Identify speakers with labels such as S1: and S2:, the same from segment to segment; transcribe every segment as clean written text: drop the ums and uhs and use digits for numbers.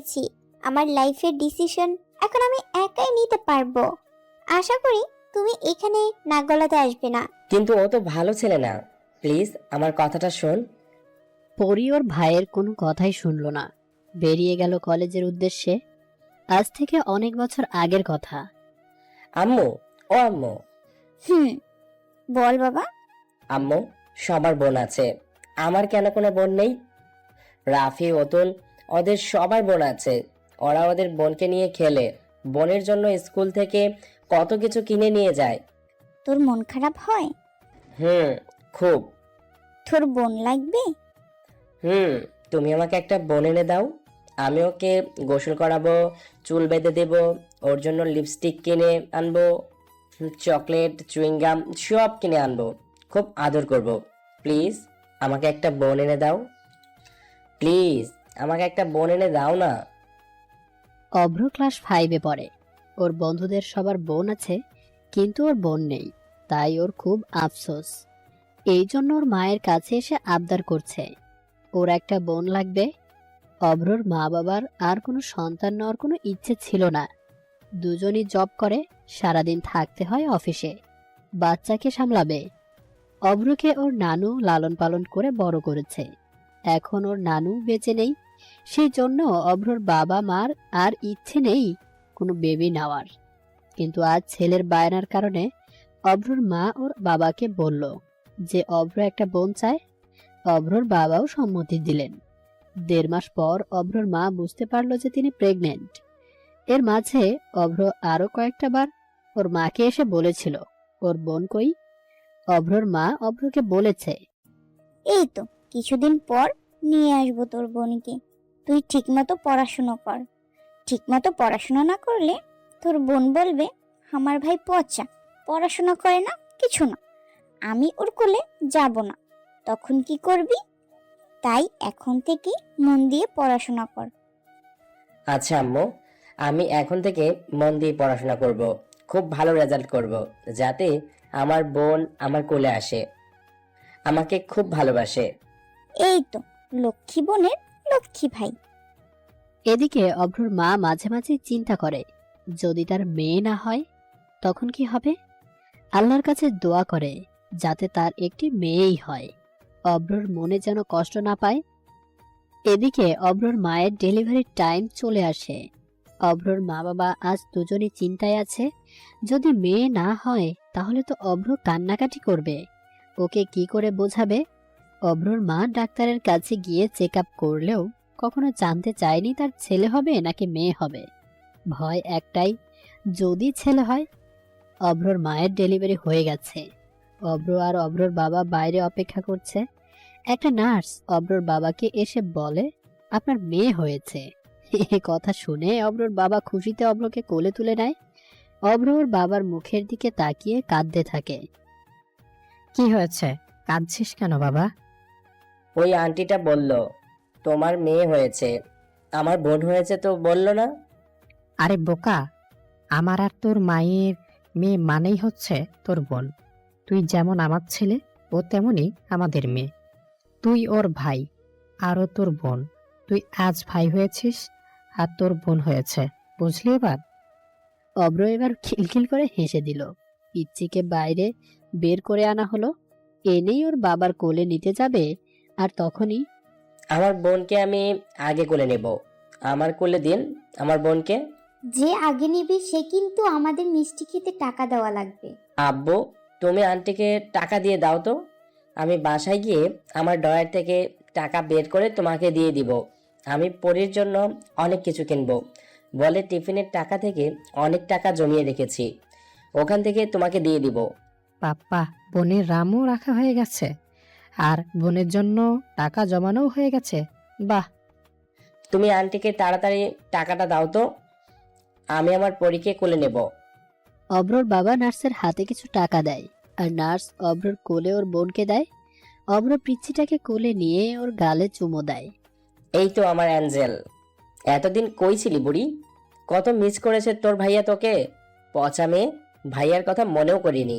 S1: এসেছি। আমার লাইফের ডিসিশন এখন আমি একাই নিতে পারবো। আশা করি তুমি এখানে নাক গলাতে আসবে না।
S2: কিন্তু ও তো ভালো ছেলে না, প্লিজ আমার কথাটা শোন।
S3: পরি ওর ভাইয়ের কোনো কথাই শুনল না, বেরিয়ে গেল কলেজের উদ্দেশ্যে। আজ থেকে অনেক বছর আগের কথা।
S2: আম্মু, ও আম্মু।
S1: হুম, বল বাবা।
S2: আম্মু, সবার বোন আছে, আমার কেন কোনো বোন নেই? রাফি, অতুল, ওদের সবার বোন আছে। ওরা ওদের বোনকে নিয়ে খেলে, বোনের জন্য স্কুল থেকে কত কিছু কিনে নিয়ে যায়।
S1: তোর মন খারাপ হয়?
S2: হুম, খুব।
S1: তোর বোন লাগবে?
S2: হুম, তুমি আমাকে একটা বোন এনে দাও। আমি ওকে গোসল করাবো, চুল বেঁধে দেব, ওর জন্য লিপস্টিক কিনে আনবো, চকলেট, চুইংগাম সব কিনে আনবো, খুব আদর করব। প্লিজ আমাকে একটা বোন এনে দাও। প্লিজ আমাকে একটা বোন এনে দাও না।
S3: অভ্র ক্লাস 5-এ পড়ে। ওর বন্ধুদের সবার বোন আছে, কিন্তু ওর বোন নেই। তাই ওর খুব আফসোস। এই জন্য ওর মায়ের কাছে এসে আবদার করছে ওর একটা বোন লাগবে। অভ্রর মা বাবার আর কোনো সন্তান নেওয়ার কোনো ইচ্ছে ছিল না। দুজনই জব করে, সারাদিন থাকতে হয় অফিসে, বাচ্চাকে সামলাবে। অভ্রকে ওর নানু লালন পালন করে বড় করেছে। এখন ওর নানু বেঁচে নেই, সেই জন্য অভ্রর বাবা মার আর ইচ্ছে নেই কোনো বেবি নেওয়ার। কিন্তু আজ ছেলের বায়নার কারণে অভ্রর মা ওর বাবাকে বলল যে অভ্র একটা বোন চায়। অভ্রর বাবাও সম্মতি দিলেন। 1.5 মাস পর অভ্রর মা বুঝতে পারলো যে তিনি প্রেগনেন্ট। এর মাঝে অভ্র আরো কয়েকটা বার ওর মাকে এসে বলেছিল ওর বোন কই। অভ্রর মা অভ্রকে বলেছে,
S1: এই তো কিছুদিন পর নিয়ে আসবো তোর বোনকে। তুই ঠিকমতো পড়াশুনো কর। ঠিকমতো পড়াশোনা না করলে তোর বোন বলবে আমার ভাই পচা, পড়াশোনা করে না, কিছু না, আমি ওর কোলে যাব না। তখন কি করবি? তাই এখন থেকে মন দিয়ে পড়াশোনা কর।
S2: আচ্ছা আম্মু, আমি এখন থেকে মন দিয়ে পড়াশোনা করব, খুব ভালো রেজাল্ট করব, যাতে আমার বোন আমার কোলে আসে, আমাকে খুব ভালোবাসে।
S1: এই তো লক্ষ্মী বোনের লক্ষ্মী ভাই।
S3: এদিকে অভ্রর মা মাঝে মাঝে চিন্তা করে যদি তার মেয়ে না হয় তখন কি হবে। আল্লাহর কাছে দোয়া করে যাতে তার একটি মেয়েই হয়, অভ্রর মনে যেন কষ্ট না পায়। এদিকে অভ্রর মায়ের ডেলিভারির টাইম চলে আসে। অভ্রর মা বাবা আজ দুজনই চিন্তায় আছে, যদি মেয়ে না হয় তাহলে তো অভ্র কান্নাকাটি করবে, ওকে কি করে বোঝাবে। অভ্রর মা ডাক্তারের কাছে গিয়ে চেক আপ করলেও কখনো জানতে চায়নি তার ছেলে হবে নাকি মেয়ে হবে। ভয় একটাই, যদি ছেলে হয়। অভ্রর মায়ের ডেলিভারি হয়ে গেছে। অভ্র আর অভ্রর বাবা বাইরে অপেক্ষা করছে। একটা নার্স অভ্রর বাবাকে এসে বলে আপনার মেয়ে হয়েছে। এই কথা শুনে অভ্রর বাবা খুশিতে অভ্রকে কোলে তুলে নেয়। অভ্র ওর বাবার মুখের দিকে তাকিয়ে কাঁদতে থাকে।
S4: কি হয়েছে, কাঁদছিস কেন বাবা?
S2: ওই আন্টিটা বলল তোমার মেয়ে হয়েছে, আমার বোন হয়েছে তো বললো না?
S4: আরে বোকা, আমার আর তোর মায়ের মেয়ে মানেই হচ্ছে তোর বোন। তুই যেমন আমার ছেলে, ও তেমনি আমাদের মেয়ে। তুই ওর ভাই, আর ও তোর বোন। তুই আজ ভাই হয়েছিস আর তোর বোন হয়েছে, বুঝলি এবার?
S3: অভ্র এবার খিলখিল করে হেসে দিল। পিচ্চিকে বাইরে বের করে আনা হলো। এনেই ওর বাবার কোলে নিতে যাবে, আর তখনই
S2: আমার বোনকে আমি আগে কোলে নেব, আমার কোলে দিন আমার বোনকে।
S1: যে আগে নিবি সে কিন্তু আমাদের মিষ্টি খেতে টাকা দেওয়া লাগবে।
S2: আব্বু, তুমি আন্টিকে টাকা দিয়ে দাও তো, আমি বাসায় গিয়ে আমার ডয়ার থেকে টাকা বের করে তোমাকে দিয়ে দিব। আমি পরীর জন্য অনেক কিছু কিনবো, বলে টিফিনের টাকা থেকে অনেক টাকা জমিয়ে রেখেছি, ওখান থেকে তোমাকে দিয়ে দিব।
S4: পাপ্পা, বোনের রামও রাখা হয়ে গেছে আর বোনের জন্য টাকা জমানোও হয়ে গেছে। বাহ!
S2: তুমি আন্টিকে তাড়াতাড়ি টাকাটা দাও তো, আমি আমার পরীকে কোলে নেব।
S3: অভ্রর বাবা নার্সের হাতে কিছু টাকা দেয়, আর নার্স অভ্রর কোলে ওর বোনকে দেয়। অভ্র পিচ্চিটাকে কোলে নিয়ে ওর গালে চুমো দেয়।
S2: এই তো আমার অ্যাঞ্জেল, এতদিন কই ছিলি বুড়ি? কত মিস করেছে তোর ভাইয়া তোকে, পচা মেয়ে, ভাইয়ার কথা মনেও করিনি।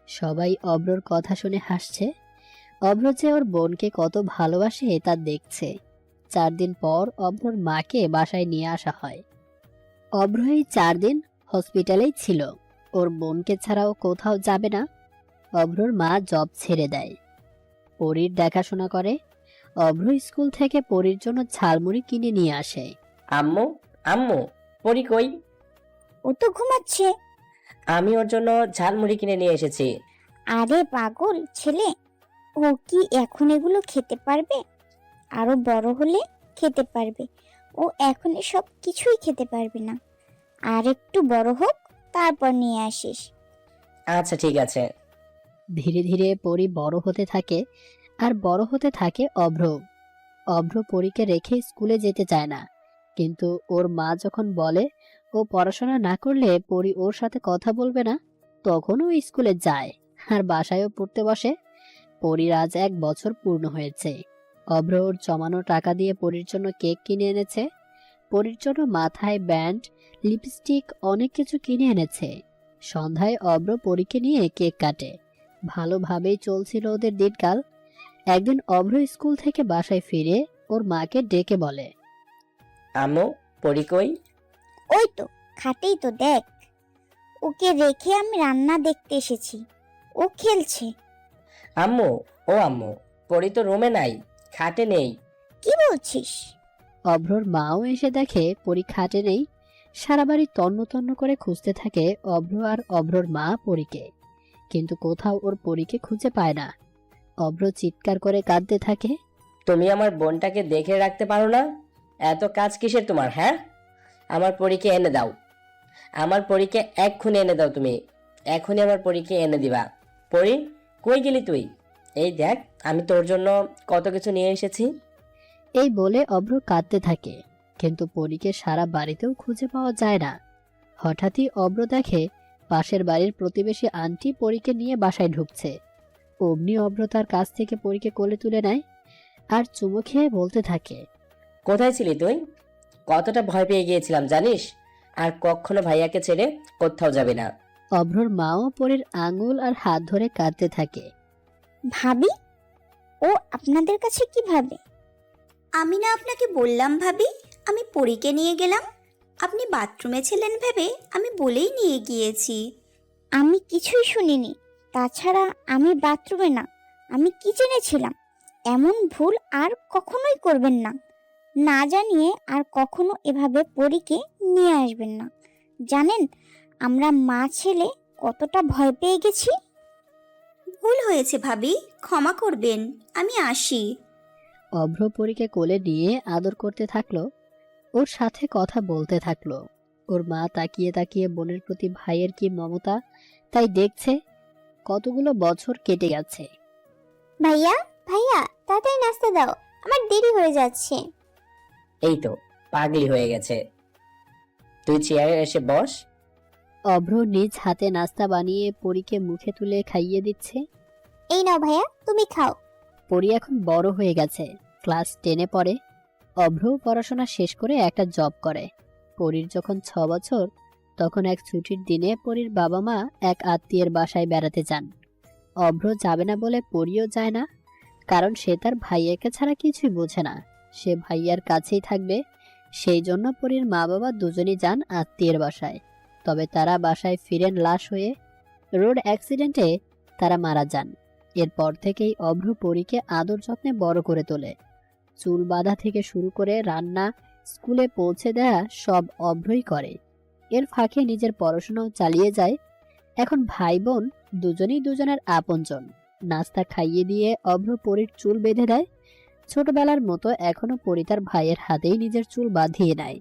S3: সবাই অভ্রর কথা শুনে হাসছে। অভ্র যে ওর বোনকে কত ভালোবাসে তা দেখছে। 4 দিন পর অভ্রর মাকে বাসায় নিয়ে আসা হয়। অভ্র এই 4 দিন হসপিটালেই ছিল। ওর বোনকে ছাড়াও কোথাও যাবে না। অভ্রর মা জব ছেড়ে দেয়, পরীর দেখাশোনা করে। অভ্র স্কুল থেকে পরীর জন্য ঝালমুড়ি কিনে নিয়ে আসে।
S2: আম্মু, আম্মু, পরি কই?
S1: ও তো ঘুমাচ্ছে।
S2: আমি ওর জন্য ঝালমুড়ি কিনে নিয়ে এসেছি।
S1: আরে পাগল ছেলে, ও কি এখন এগুলো খেতে পারবে? আরো বড় হলে খেতে পারবে। ও এখন সব কিছুই খেতে পারবে না। আর একটু বড় হোক, তারপর নিয়ে আসিস।
S2: আচ্ছা ঠিক আছে।
S3: ধীরে ধীরে পরী বড় হতে থাকে, আর বড় হতে থাকে অভ্র। অভ্র পরীকে রেখে স্কুলে যেতে চায় না, কিন্তু ওর মা যখন বলে ও পড়াশোনা না করলে পরী ওর সাথে কথা বলবে না, তখন ও স্কুলে যায় আর বাসায়ও পড়তে বসে। পরীর আজ 1 বছর পূর্ণ হয়েছে। অভ্র ওর জমানো টাকা দিয়ে পরীর জন্য কেক কিনে এনেছে। পরীর জন্য মাথায় ব্যান্ড, লিপস্টিক, অনেক কিছু কিনে এনেছে। সন্ধ্যায় অভ্র পরীকে নিয়ে কেক কাটে। ভালোভাবেই চলছিল ওদের দিনকাল। একদিন অভ্র স্কুল থেকে বাসায় ফিরে ওর মাকে ডেকে বলে,
S2: আম্মু, পরি কই?
S1: ওই তো খাটেই তো, দেখ। ওকে রেখে আমি রান্না দেখতে এসেছি। ও খেলছে।
S2: আম্মু, ও আম্মু, পরি তো রুমে নাই, খাটে নেই।
S1: কি বলছিস?
S3: অভ্রর মাও এসে দেখে পরী খাটে নেই। সারা বাড়ি তন্ন তন্ন করে খুঁজতে থাকে অভ্র আর অভ্রর মা পরীকে, কিন্তু কোথাও ওর পরীকে খুঁজে পায় না। অভ্র চিৎকার করে কাঁদতে থাকে।
S2: তুমি আমার বোনটাকে দেখে রাখতে পারো না? এত কাজ কিসের তোমার, হ্যাঁ? আমার পরীকে এনে দাও। আমার পরীকে এক্ষুনি এনে দাও। তুমি এখনই আমার পরীকে এনে দিবা। পরি, কই গেলি তুই? এই দেখ, আমি তোর জন্য কত কিছু নিয়ে এসেছি।
S3: এই বলে অভ্র কাঁদতে থাকে, কিন্তু পরীকে সারা বাড়িতেও খুঁজে পাওয়া যায় না। হঠাৎই অভ্র দেখে পাশের বাড়ির প্রতিবেশী আন্টি পরীকে নিয়ে বাসায় ঢুকছে। অমনি অভ্র তার কাছ থেকে পরীকে কোলে তুলে নেয় আর চুমু খেয়ে বলতে থাকে,
S2: কোথায় ছিলি তুই? কতটা ভয় পেয়ে গিয়েছিলাম জানিস? আর কখনো ভাইয়াকে ছেড়ে কোথাও যাবে না।
S3: অভ্রর মাও পরীর আঙুল আর হাত ধরে কাঁদতে থাকে।
S1: ভাবি, ও আপনাদের কাছে কিভাবে?
S5: আমি না আপনাকে বললাম ভাবি, আমি পরীকে নিয়ে গেলাম। আপনি বাথরুমে ছিলেন ভেবে আমি বলেই নিয়ে গিয়েছি।
S1: আমি কিছুই শুনিনি। তাছাড়া আমি বাথরুমে না, আমি কিচেনে ছিলাম। এমন ভুল আর কখনোই করবেন না। না জানিয়ে আর কখনো এভাবে পরীকে নিয়ে আসবেন না। জানেন আমরা মা ছেলে কতটা ভয় পেয়ে গেছি।
S5: ভুল হয়েছে ভাবি, ক্ষমা করবেন, আমি আসি।
S3: অভ্র পরীকে কোলে নিয়ে আদর করতে থাকলো, ওর সাথে কথা বলতে থাকলো। ওর মা তাকিয়ে তাকিয়ে বোনের প্রতি ভাইয়ের কি মমতা তাই দেখছে। কতগুলো বছর কেটে গেছে।
S1: ভাইয়া, ভাইয়া, তাড়াতাড়ি নাস্তা দাও, আমার দেরি হয়ে যাচ্ছে।
S2: এই তো পাগলি হয়ে গেছে। তুই চেয়ারে এসে বস।
S3: অভ্র নিজ হাতে নাস্তা বানিয়ে পরীকে মুখে তুলে খাইয়ে দিচ্ছে।
S1: এই নাও ভাইয়া, তুমি খাও।
S3: পরী এখন বড় হয়ে গেছে, ক্লাস 10-এ পড়ে। অভ্র পড়াশোনা শেষ করে একটা জব করে। পরীর যখন 6 বছর, তখন এক ছুটির দিনে পরীর বাবা মা এক আত্মীয়ের বাসায় বেড়াতে যান। অভ্র যাবে না বলে পরীও যায় না, কারণ সে তার ভাইয়াকে ছাড়া কিছুই বোঝে না। সে ভাইয়ার কাছেই থাকবে, সেই জন্য পরীর মা বাবা দুজনেই যান আত্মীয়ের বাসায়। তবে তারা বাসায় ফিরেন লাশ হয়ে। রোড অ্যাক্সিডেন্টে তারা মারা যান। এরপর থেকেই অভ্র পরীকে আদর যত্নে বড় করে তোলে। চুল বাঁধা থেকে শুরু করে রান্না, স্কুলে পৌঁছে দেয়া সব অভ্রই করে। এর ফাঁকে নিজের পড়াশোনাও চালিয়ে যায়। এখন ভাই বোন দুজনেই দুজনের আপনজন। নাস্তা খাইয়ে দিয়ে অভ্র পরীর চুল বেঁধে দেয়। ছোটবেলার মতো এখনো পরী তার ভাইয়ের হাতেই নিজের চুল বাঁধিয়ে নেয়।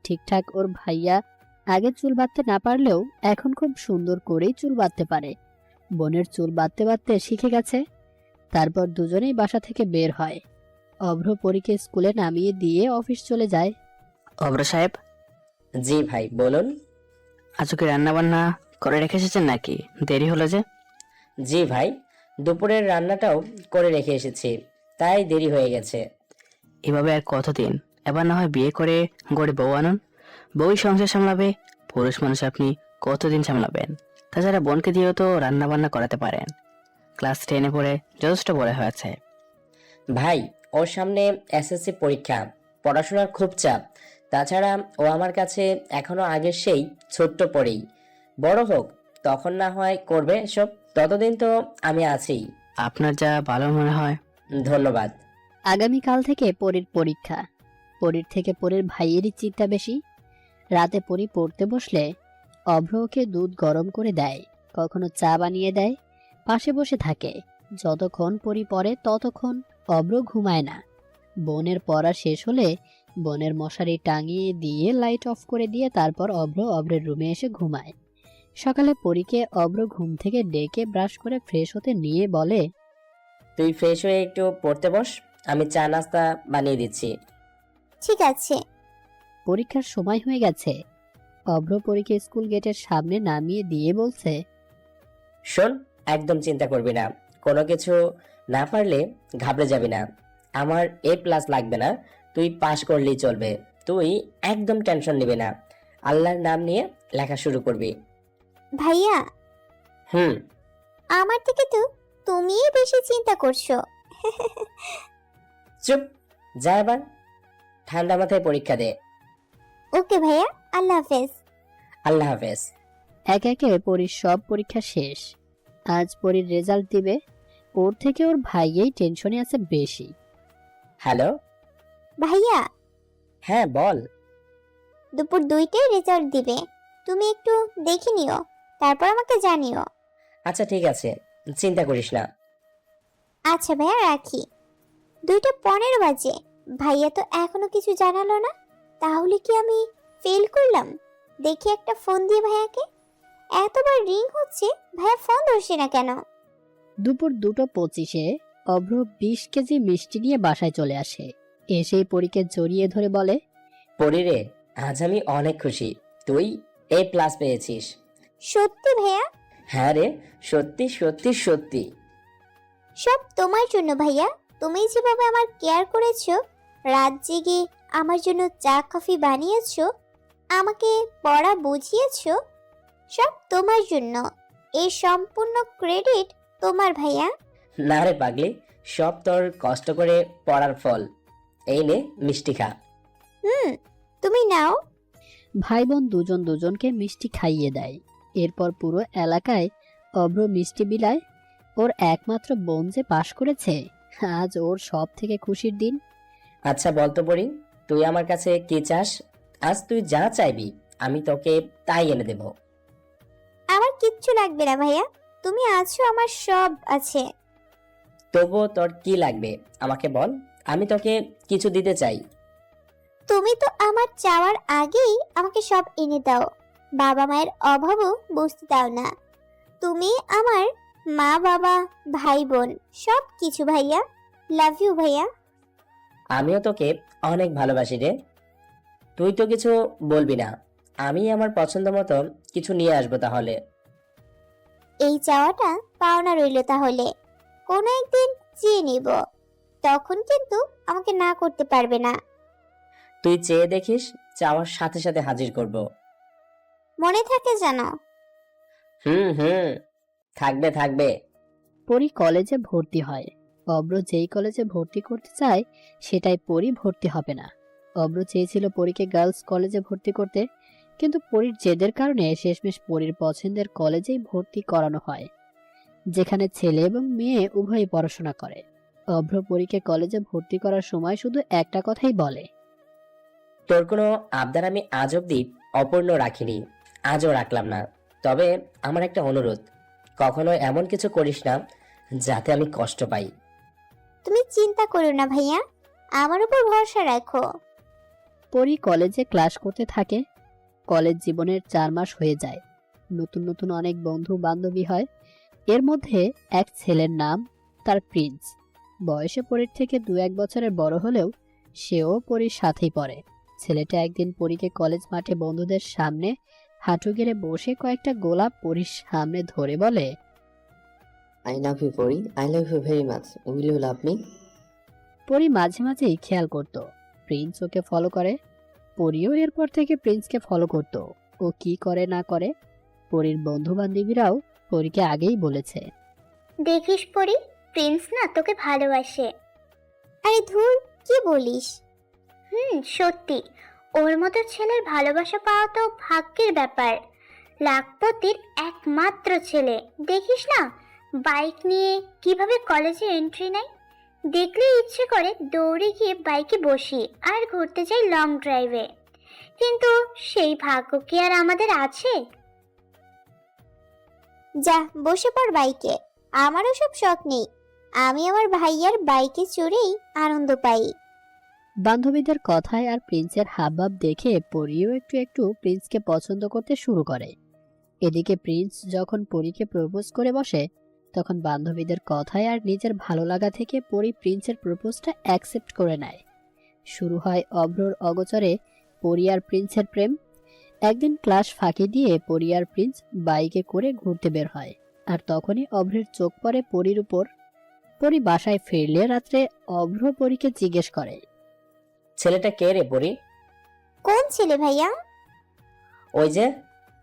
S3: ঠিকঠাক ওর ভাইয়া আগে চুল বাঁধতে না পারলেও এখন খুব সুন্দর করেই চুল বাঁধতে পারে। বোনের চুল বাঁধতে বাঁধতে শিখে গেছে। তারপর দুজনেই বাসা থেকে বের হয়। অভ্র পরীকে স্কুলে নামিয়ে দিয়ে অফিস চলে যায়।
S6: অভ্র সাহেব,
S2: জি ভাই, বলুন।
S6: আজকে রান্না বান্না করে রেখে এসেছেন নাকি? দেরি হলো যে।
S2: জি ভাই, দুপুরের রান্নাটাও করে রেখে এসেছি, তাই দেরি হয়ে গেছে।
S6: এভাবে আর কতদিন? এবার না হয় বিয়ে করে গড়ে বউ আনুন, বউই সংসার সামলাবে। পুরুষ মানুষ আপনি কতদিন সামলাবেন? তাছাড়া বোনকে দিয়েও তো রান্না বান্না করাতে পারেন। ক্লাস 10-এ পড়ে যথেষ্ট বড় হয়েছে।
S2: ভাই, ওর সামনে এসএসসি পরীক্ষা, পড়াশোনার খুব চাপ। তাছাড়া ও আমার কাছে এখনো আগের সেই ছোট্ট পরেই। বড় হোক তখন না হয় করবে এসব, ততদিন তো আমি আছি।
S6: আপনার যা ভালো মনে হয়।
S2: ধন্যবাদ।
S3: আগামীকাল থেকে পরীর পরীক্ষা। পরীর থেকে পরীর ভাইয়েরই চিন্তা বেশি। রাতে পরী পড়তে বসলে অভ্র ওকে দুধ গরম করে দেয়, কখনো চা বানিয়ে দেয়, পাশে বসে থাকে। যতক্ষণ পরী পড়ে ততক্ষণ অভ্র ঘুমায় না। বোনের পড়া শেষ হলে বোনের মশারি টাঙিয়ে দিয়ে লাইট অফ করে দিয়ে তারপর অভ্র অভ্রের রুমে এসে ঘুমায়। সকালে পরীকে অভ্র ঘুম থেকে ডেকে ব্রাশ করে ফ্রেশ হতে নিয়ে বলে,
S2: তুই ফ্রেশ হয়ে একটু পড়তে বস, আমি চা নাস্তা বানিয়ে দিচ্ছি।
S1: ঠিক আছে।
S3: পরীক্ষার সময় হয়ে গেছে। অভ্র পরীকে স্কুল গেটের সামনে নামিয়ে দিয়ে বলছে,
S2: শোন, একদম চিন্তা করবি না, কোনো কিছু না পারলে ঘাবড়ে যাবি না। আমার A+ লাগবে না, তুই পাশ করলেই চলবে। তুই একদম টেনশন নিবি না, আল্লাহর নাম নিয়ে লেখা শুরু করবি।
S1: ভাইয়া,
S2: হুম।
S1: আমার থেকে তো তুমিই বেশি চিন্তা করছো।
S2: চুপ, যা এবার ঠান্ডা মাথায় পরীক্ষা দে।
S1: ওকে ভাইয়া, আল্লাহ হাফেজ।
S2: আল্লাহ হাফেজ।
S3: এক একে পরীর সব পরীক্ষা শেষ। আজ পরীর রেজাল্ট দিবে। ওর থেকে ওর ভাইয়েই টেনশনে আছে বেশি।
S2: হ্যালো।
S1: ভাইয়া,
S2: হ্যাঁ বল।
S1: দুপুর 2টায় রেজাল্ট দিবে, তুমি একটু দেখে নিও, তারপর আমাকে জানিও।
S2: আচ্ছা ঠিক আছে, চিন্তা করিস না।
S1: আচ্ছা ভাইয়া, রাখি। 2:15 বাজে, ভাইয়া তো এখনো কিছু জানালো না। তাহলে কি আমি ফেল করলাম? দেখি একটা ফোন দিয়ে ভাইয়াকে। এতবার রিং হচ্ছে, ভাইয়া ফোন ধরছে না কেন?
S3: দুপুর 2:25-এ অভ্র 20 কেজি মিষ্টি নিয়ে বাসায় চলে আসে। এসেই পরীকে জড়িয়ে ধরে বলে,
S2: পরিরে, আজ আমি অনেক খুশি, তুই A+ পেয়েছিস।
S1: সত্যি ভাইয়া?
S2: হ্যাঁ রে, সত্যি সত্যি সত্যি।
S1: সব তোমার জন্য ভাইয়া। তুমি যেভাবে আমার কেয়ার করেছো, রাত জেগে আমার জন্য চা কফি বানিয়েছো, আমাকে পড়া বুঝিয়েছো, সব তোমার জন্য। এই সম্পূর্ণ ক্রেডিট তোমার ভাইয়া।
S2: না রে পাগলি, সব তোর কষ্ট করে পড়ার ফল। এই নে মিষ্টি খা।
S1: তুমি নাও।
S3: ভাই বোন দুজন দুজনকে মিষ্টি খাইয়ে দেয়। এরপর পুরো এলাকায় অভ্র মিষ্টি বিলায়। ওর একমাত্র বোন যে পাশ করেছে, আজ ওর সব থেকে খুশির দিন।
S2: আচ্ছা বলতো পরি, তুই আমার কাছে কি চাস? আজ তুই যা চাইবি আমি তোকে তাই এনে দেব।
S1: আমার কিচ্ছু লাগবে না ভাইয়া, তুমি আছো, আমার সব আছে।
S2: তবুও তোর কি লাগবে আমাকে বল, আমি তোকে কিছু দিতে চাই।
S1: তুমি তো আমার চাওয়ার আগেই আমাকে সব এনে দাও। বাবা মায়ের অভাবও বুঝতে দাও না। তুমি আমার মা, বাবা, ভাই বোন সব কিছু ভাইয়া। লাভ ইউ ভাইয়া।
S2: আমিও তোকে অনেক ভালোবাসি রে। তুই তো কিছু বলবি না, আমি আমার পছন্দ মতো কিছু নিয়ে আসবো তাহলে।
S1: এই চাওয়াটা পাওনা রইল তাহলে। কোনো একদিন চেয়ে নিব, তখন কিন্তু আমাকে না করতে পারবে না।
S2: তুই চেয়ে দেখিস, চাওয়ার সাথে সাথে হাজির করব।
S1: মনে থাকে জানো?
S2: হুম হুম, থাকবে থাকবে।
S3: পরি কলেজে ভর্তি হয়। অভ্র যেই কলেজে ভর্তি করতে চায় সেটাই পরি ভর্তি হবে না। অভ্র চেয়েছিল পরীকে গার্লস কলেজে ভর্তি করতে, কিন্তু পরির জেদের কারণে শেষমেশ পরির পছন্দের কলেজেই ভর্তি করানো হয়, যেখানে ছেলে এবং মেয়ে উভয়ই পড়াশোনা করে। অভ্র পরীকে কলেজে ভর্তি করার সময় শুধু একটা কথাই বলে,
S2: তোর কোনো আবদার আমি আজ অব্দি অপূর্ণ রাখিনি, আজও রাখলাম না। তবে আমার একটা অনুরোধ, কখনো এমন কিছু করিস না যাতে আমি কষ্ট পাই।
S1: তুমি চিন্তা করো না ভাইয়া, আমার উপর ভরসা রাখো।
S3: পরি কলেজে ক্লাস করতে থাকে। কলেজ জীবনের 4 মাস হয়ে যায়। নতুন নতুন অনেক বন্ধু বান্ধবী হয়। এর মধ্যে এক ছেলের নাম তার প্রিন্স। বয়সে পরীর থেকে 2-1 বছরের বড় হলেও সেও পরীর সাথেই পড়ে। ছেলেটা একদিন পরীকে কলেজ মাঠে বন্ধুদের সামনে হাঁটু গেড়ে বসে কয়েকটা গোলাপ পরীর সামনে ধরে বলে,
S7: I love you, Pori. I love you very much. Will you love me?
S3: পরি মাঝে মাঝেই খেয়াল করত প্রিন্স ওকে ফলো করে। পরিও এরপর থেকে প্রিন্সকে ফলো করত। ও কি করে না করে পরির বন্ধু বান্ধবীরাও পরীকে আগেই বলেছে।
S1: দেখিস পরি, প্রিন্স না তোকে ভালোবাসে। আরে ধুর, কি বলিস?
S8: সত্যি, ওর মতো ছেলের ভালোবাসা পাওয়া তো ভাগ্যের ব্যাপার। লাখপতির একমাত্র ছেলে, দেখিস না বাইক নিয়ে কিভাবে কলেজে এন্ট্রি নেয়। দেখলেই ইচ্ছে করে দৌড়ে গিয়ে বাইকে বসি আর ঘুরতে যাই লং ড্রাইভে। কিন্তু সেই ভাগ্য কি আর আমাদের আছে?
S1: যা বসে পড় বাইকে, আমারও সব শখ নেই। আমি আমার ভাইয়ার বাইকে চড়েই আনন্দ পাই।
S3: বান্ধবীদের কথায় আর প্রিন্সের হাবভাব দেখে পরিও একটু একটু প্রিন্সকে পছন্দ করতে শুরু করে। এদিকে প্রিন্স যখন পরীকে প্রপোজ করে বসে, তখন বান্ধবীদের কথায় আর নিজের ভালো লাগা থেকে পরি প্রিন্সের প্রপোজটা অ্যাকসেপ্ট করে নেয়। শুরু হয় অভ্রর অগোচরে পরি আর প্রিন্সের প্রেম। একদিন ক্লাস ফাঁকি দিয়ে পরি আর প্রিন্স বাইকে করে ঘুরতে বের হয়, আর তখনই অভ্রের চোখ পড়ে পরির উপর। পরি বাসায় ফিরলে রাত্রে অভ্র পরিকে জিজ্ঞেস করে,
S2: ছেলেটা কে রে পরি?
S1: কোন ছেলে ভাইয়া?
S2: ওই যে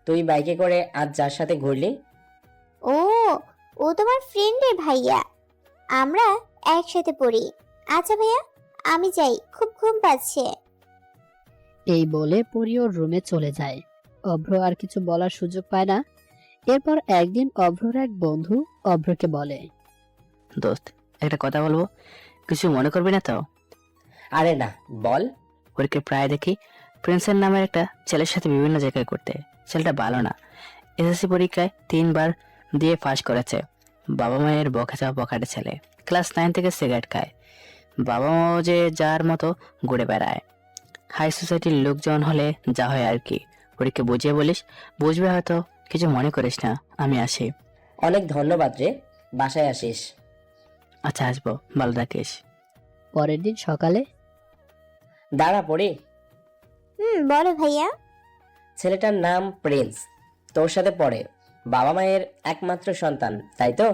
S2: তুই বাইকে করে আজ যার সাথে ঘুরলি।
S1: ও, ও তোমার ফ্রেন্ড রে ভাইয়া, আমরা একসাথে পড়ি। আচ্ছা ভাইয়া, আমি যাই, খুব ঘুম পাচ্ছে।
S3: এই বলে পরি ওর রুমে চলে যায়। অভ্র আর কিছু বলার সুযোগ পায় না। এরপর একদিন অভ্রর এক বন্ধু অভ্রকে বলে,
S6: দোস্ত, একটা কথা বলবো, কিছু মনে করবি না তো?
S2: আরে না, বল।
S6: ওকে প্রায় দেখি প্রিন্সের নামের একটা ছেলের সাথে বিভিন্ন জায়গায় করতে। ছেলেটা ভালো না, এসএসসি পরীক্ষায় 3 বার দিয়ে পাস করেছে। বাবা মায়ের বকে যাওয়া বখাটে ছেলে। ক্লাস 9 থেকে সিগারেট খায়। বাবা মাও যে যার মতো ঘুরে বেড়ায়। হাই সোসাইটির লোকজন হলে যা হয় আর কি। ওকে বুঝিয়ে বলিস, বুঝবে হয়তো। কিছু মনে করিস না, আমি আসি।
S2: অনেক ধন্যবাদ রে, বাসায় আসিস।
S6: আচ্ছা, আসবো, ভালো থাকিস।
S3: পরের দিন সকালে,
S2: দাঁড়া পরি,
S1: বলো ভাইয়া।
S2: ছেলেটার নাম প্রিন্স, তোর সাথে পড়ে, বাবা মায়ের একমাত্র সন্তান, তাই তো?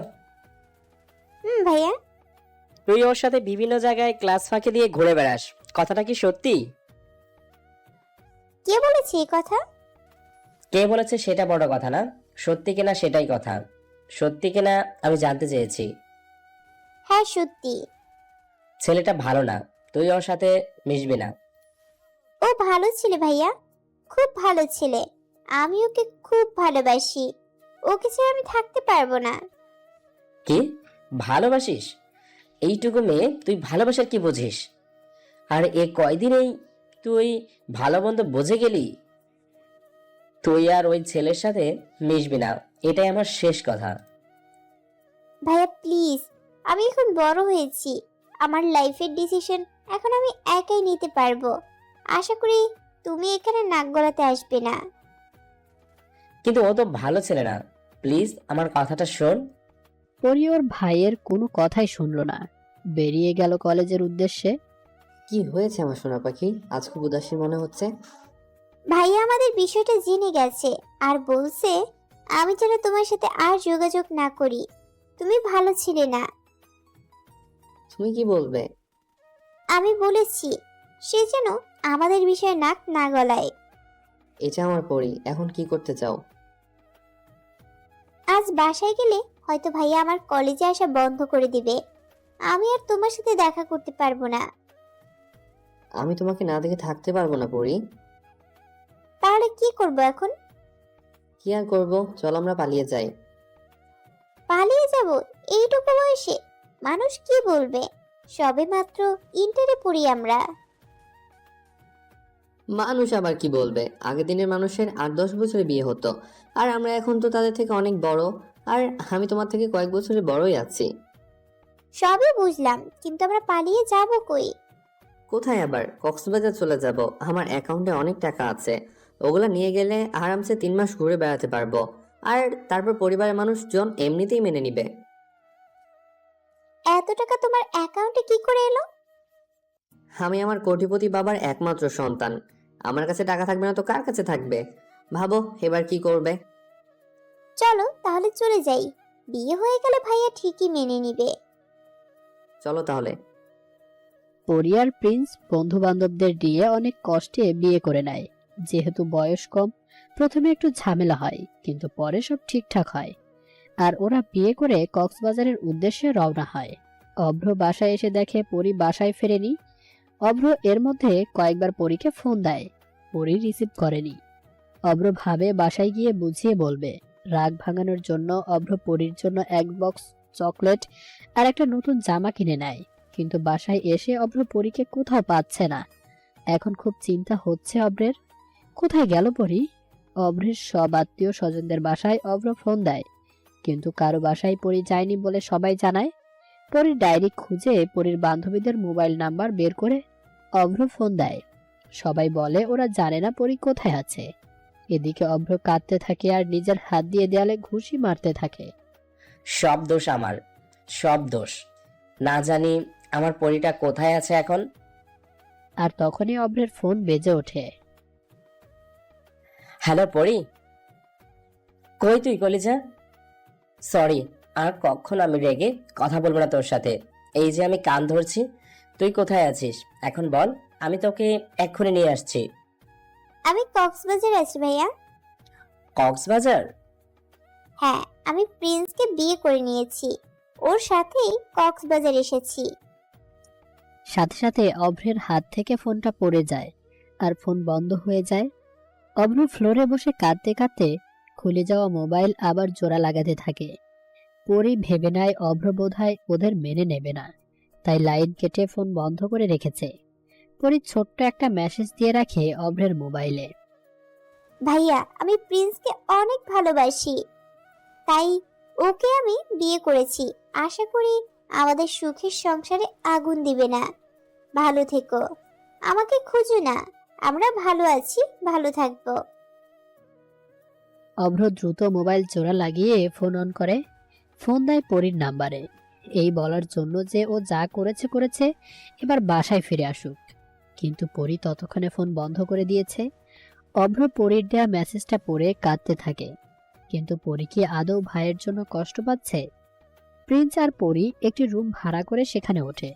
S1: ভাইয়া।
S2: তুই ওর সাথে বিভিন্ন জায়গায় ক্লাস ফাঁকি দিয়ে ঘুরে বেড়াস, কথাটা কি সত্যি?
S1: কে বলেছে এই কথা?
S2: কে বলেছে সেটা বড় কথা না, সত্যি কিনা সেটাই কথা। সত্যি কিনা আমি জানতে চেয়েছি।
S1: হ্যাঁ সত্যি।
S2: ছেলেটা ভালো না, তুই ওর সাথে মিশবি না।
S1: ও ভালো ছেলে ভাইয়া, খুব ভালো ছেলে। আমি ওকে খুব ভালোবাসি, ওকে ছেড়ে আমি থাকতে পারবো না।
S2: কি ভালোবাসিস? এইটুকু মেয়ে তুই ভালোবাসার কি বুঝিস? আর এ কয়দিনেই তুই ভালো মন্দ বুঝে গেলি? তুই আর ওই ছেলের সাথে মিশবি না, এটাই আমার শেষ কথা।
S1: ভাইয়া প্লিজ, আমি এখন বড় হয়েছি, আমার লাইফের ডিসিশন এখন আমি একাই নিতে পারবো। আশা করি তুমি এখানে নাক গলাতে আসবে না।
S2: কিন্তু ও তো ভালো ছেলে না, প্লিজ আমার কথাটা শোন।
S3: পরি ওর ভাইয়ের কোনো কথাই শুনল না, বেরিয়ে গেল কলেজের উদ্দেশ্যে।
S7: কি হয়েছে আমার সোনা পাখি, আজ খুব উদাসী মনে হচ্ছে?
S1: ভাইয়া আমাদের বিষয়টা জেনে গেছে আর বলছে আমি যেন তোমার সাথে আর যোগাযোগ না করি। তুমি ভালো ছিলে না।
S7: তুমি কি বলবে?
S1: আমি বলেছি সে যেন আমাদের বিষয়ে নাক না গলায়।
S7: এটা আমার পরি, এখন কি করতে চাও?
S1: আজ বাসায় গেলে হয়তো ভাইয়া আমার কলেজে আসা বন্ধ করে দিবে। আমি আর তোমার সাথে দেখা করতে পারবো না।
S7: আমি তোমাকে না দেখে থাকতে পারবো না পরি।
S1: তাহলে কি করব এখন?
S7: কি আর করবো, চল আমরা পালিয়ে যাই।
S1: পালিয়ে যাব এইটুকু বয়সে? মানুষ কি বলবে? সবে মাত্র ইন্টারে পড়ি আমরা।
S7: মানুষ আবার কি বলবে? আগের দিনের মানুষের 8-10 বছরে বিয়ে হতো, আর আমরা এখন তো তাদের থেকে অনেক বড়। আর আমি তোমার থেকে কয়েক বছরের বড়ই আছি।
S1: সবই বুঝলাম, কিন্তু আমরা পালিয়ে যাব কই?
S7: কোথায় আবার? কক্সবাজার চলে যাব। আমার অ্যাকাউন্টে অনেক টাকা আছে, ওগুলা নিয়ে গেলে আরামসে 3 মাস ঘুরে বেড়াতে পারবো। আর তারপর পরিবারের মানুষজন এমনিতেই মেনে নিবে।
S1: এত টাকা তোমার অ্যাকাউন্টে কি করে এলো?
S7: আমি আমার কোটিপতি বাবার একমাত্র সন্তান, আমার কাছে টাকা থাকবে না তো কার কাছে থাকবে? ভাবো এবার কি করবে?
S1: চলো তাহলে চলে যাই, বিয়ে হয়ে গেলে ভাইয়া ঠিকই মেনে নিবে।
S7: চলো তাহলে।
S3: পরি আর প্রিন্স বন্ধু বান্ধবদের দিয়ে অনেক কষ্টে বিয়ে করে নেয়। যেহেতু বয়স কম, প্রথমে একটু ঝামেলা হয়, কিন্তু পরে সব ঠিকঠাক হয়। আর ওরা বিয়ে করে কক্সবাজারের উদ্দেশ্যে রওনা হয়। অভ্র বাসায় এসে দেখে পরি বাসায় ফেরেনি। অভ্র এর মধ্যে কয়েকবার পরীকে ফোন দেয়, পরি রিসিভ করেনি। অভ্র ভাবে বাসায় গিয়ে বুঝিয়ে বলবে। রাগ ভাঙানোর জন্য অভ্র পরির জন্য এক বক্স চকলেট আর একটা নতুন জামা কিনে নেয়, কিন্তু বাসায় এসে অভ্র পরীকে কোথাও পাচ্ছে না। এখন খুব চিন্তা হচ্ছে অভ্রের, কোথায় গেল পরি। অভ্রের সব আত্মীয় স্বজনদের বাসায় অভ্র ফোন দেয়, কিন্তু কারো বাসায় পরি যায়নি বলে সবাই জানায়। পরির ডায়েরি খুঁজে পরির বান্ধবীদের মোবাইল নাম্বার বের করে অভ্র ফোন দেয়। সবাই বলে ওরা জানে না পরি কোথায় আছে। এদিকে অভ্র কাঁদতে থাকে আর নিজের হাত দিয়ে দেয়ালে ঘুষি মারতে থাকে।
S2: সব দোষ আমার, সব দোষ। না জানি আমার পরীটা কোথায় আছে এখন।
S3: আর তখনই অভ্রের ফোন বেজে ওঠে।
S2: হ্যালো পরি, কই তুই কলিজা? সরি, আর কখন আমি রেগে কথা বলবো না তোর সাথে। এই যে আমি কান ধরছি, তুই কোথায় আছিস এখন বল, আমি তোকে এক্ষুনি নিয়ে আসছি।
S1: আমি কক্সবাজার আছি ভাইয়া।
S2: কক্সবাজার?
S1: হ্যাঁ, আমি প্রিন্সকে বিয়ে করে নিয়েছি, ওর সাথেই কক্সবাজার এসেছি।
S3: সাথে সাথে অভ্রের হাত থেকে ফোনটা পড়ে যায় আর ফোন বন্ধ হয়ে যায়। অভ্র ফ্লোরে বসে কাঁদতে কাঁদতে খুলে যাওয়া মোবাইল আবার জোড়া লাগাতে থাকে। পরি ভেবে নেয় অভ্র বোধহয় ওদের মেনে নেবে না, তাই লাইন কেটে ফোন বন্ধ করে রেখেছে। পরি ছোট্ট একটা মেসেজ দিয়ে রাখে অভ্রের মোবাইলে।
S1: ভাইয়া, আমি প্রিন্সকে অনেক ভালোবাসি, তাই ওকে আমি বিয়ে করেছি। আশা করি আমাদের সুখের সংসারে আগুন দিবে না। ভালো থেকো, আমাকে খুঁজো না, আমরা ভালো আছি, ভালো থাকবো।
S3: অভ্র দ্রুত মোবাইল জোড়া লাগিয়ে ফোন অন করে, ফোন দেয় পরির নাম্বারে, এই বলার জন্য যে ও যা করেছে করেছে, এবার বাসায় ফিরে আসুক। কিন্তু পরি ততক্ষণে ফোন বন্ধ করে দিয়েছে। অভ্র পরির দেয়া মেসেজটা পড়ে কাঁদতে থাকে, কিন্তু পরি কি আদৌ ভাইয়ের জন্য কষ্ট পাচ্ছে? প্রিন্স আর পরি একটি রুম ভাড়া করে সেখানে ওঠে।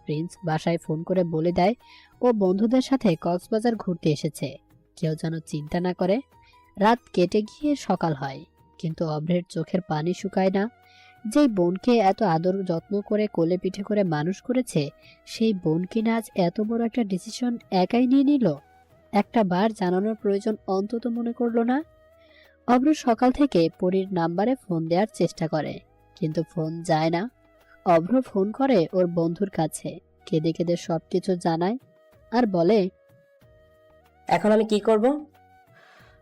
S3: প্রিন্স বাসায় ফোন করে বলে দেয় ও বন্ধুদের সাথে কক্সবাজার ঘুরতে এসেছে, কেউ যেন চিন্তা না করে। রাত কেটে গিয়ে সকাল হয়, কিন্তু অভ্রের চোখের পানি শুকায় না। যেই বোনকে এত আদর যত্ন করে কোলে পিঠে করে মানুষ করেছে, সেই বোন কিনা আজ এত বড় একটা ডিসিশন একাই নিয়ে নিল। একটা বার জানানোর প্রয়োজন অন্তত মনে করলো না। অভ্র সকাল থেকে পরীর নাম্বারে ফোন দেওয়ার চেষ্টা করে, কিন্তু ফোন যায় না। অভ্র ফোন করে ওর বন্ধুর কাছে, কেঁদে কেঁদে সবকিছু জানায় আর বলে,
S2: এখন আমি কি করব?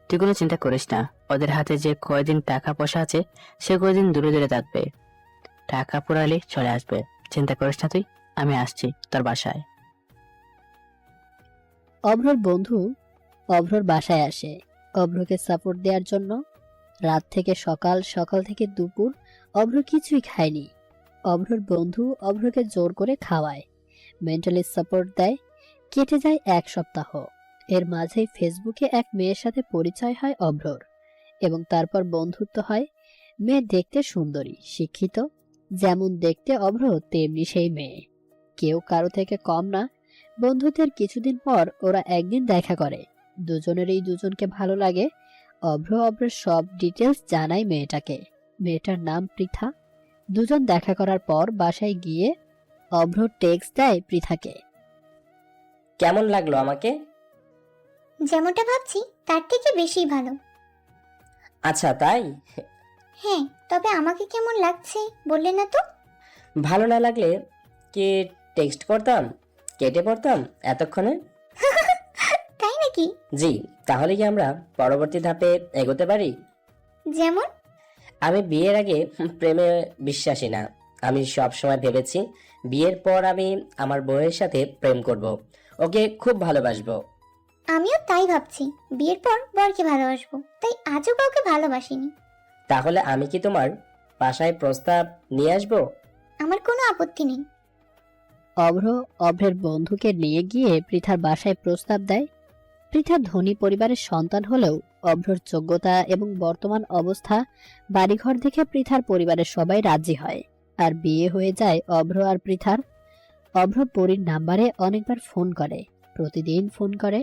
S6: তুই কোনো চিন্তা করিস না, ওদের হাতে যে কয়দিন টাকা পয়সা আছে সে কয়দিন দূরে দূরে থাকবে, টাকা পুরালে চলে আসবে। চিন্তা করিস না তুই, আমি আসছি তোর বাসায়।
S3: অভ্রর বন্ধু অভ্রর বাসায় আসে অভ্রকে সাপোর্ট দেওয়ার জন্য। রাত থেকে সকাল, সকাল থেকে দুপুর অভ্র কিছুই খায়নি। অভ্রর বন্ধু অভ্রকে জোর করে খাওয়ায়, মেন্টালি সাপোর্ট দেয়। কেটে যায় এক সপ্তাহ। এর মাঝেই ফেসবুকে এক মেয়ের সাথে পরিচয় হয় অভ্রর, এবং তারপর বন্ধুত্ব হয়। মেয়ে দেখতে সুন্দরী, শিক্ষিত, যেমন দেখতে অভ্র তেমনি সেই মেয়ে, কেউ কারো থেকে কম না। বন্ধুত্বের কিছুদিন পর ওরা একদিন দেখা করে, দুজনেরই দুজনকে ভালো লাগে। অভ্রের সব ডিটেলস জানায় মেয়েটাকে। মেয়েটার নাম পৃথা। দুজন দেখা করার পর বাসায় গিয়ে অভ্র টেক্সট দেয় পৃথাকে।
S2: কেমন লাগলো আমাকে?
S8: যেমনটা ভাবছি তার থেকে বেশি ভালো।
S2: আচ্ছা তাই?
S8: হ্যাঁ, তবে আমাকে কেমন লাগছে বললে না তো?
S2: ভালো না লাগলে কি টেক্সট করতাম, কেটে পড়তাম এতক্ষণে?
S8: তাই নাকি?
S2: জি, তাহলে কি আমরা পরবর্তী ধাপে এগোতে পারি?
S8: যেমন?
S2: আমি বিয়ের আগে প্রেমে বিশ্বাসী না। আমি সব সময় ভেবেছি বিয়ের পর আমি আমার বউয়ের সাথে প্রেম করব, ওকে খুব ভালোবাসবো।
S8: আমিও তাই ভাবছি, বিয়ের পর বরকে ভালোবাসবো, তাই আজও কাউকে ভালোবাসিনি।
S2: তাহলে আমি কি তোমার বাসায় প্রস্তাব নিয়ে আসবো?
S8: আমার কোনো আপত্তি নেই।
S3: অভ্র অভ্রের বন্ধুকে নিয়ে গিয়ে পৃথার বাসায় প্রস্তাব দেয়। পৃথা ধনী পরিবারের সন্তান হলেও অভ্রর যোগ্যতা এবং বর্তমান অবস্থা, বাড়িঘর দেখে পৃথার পরিবারের সবাই রাজি হয়, আর বিয়ে হয়ে যায় অভ্র আর পৃথার। অভ্র পরীর নাম্বারে অনেকবার ফোন করে, প্রতিদিন ফোন করে,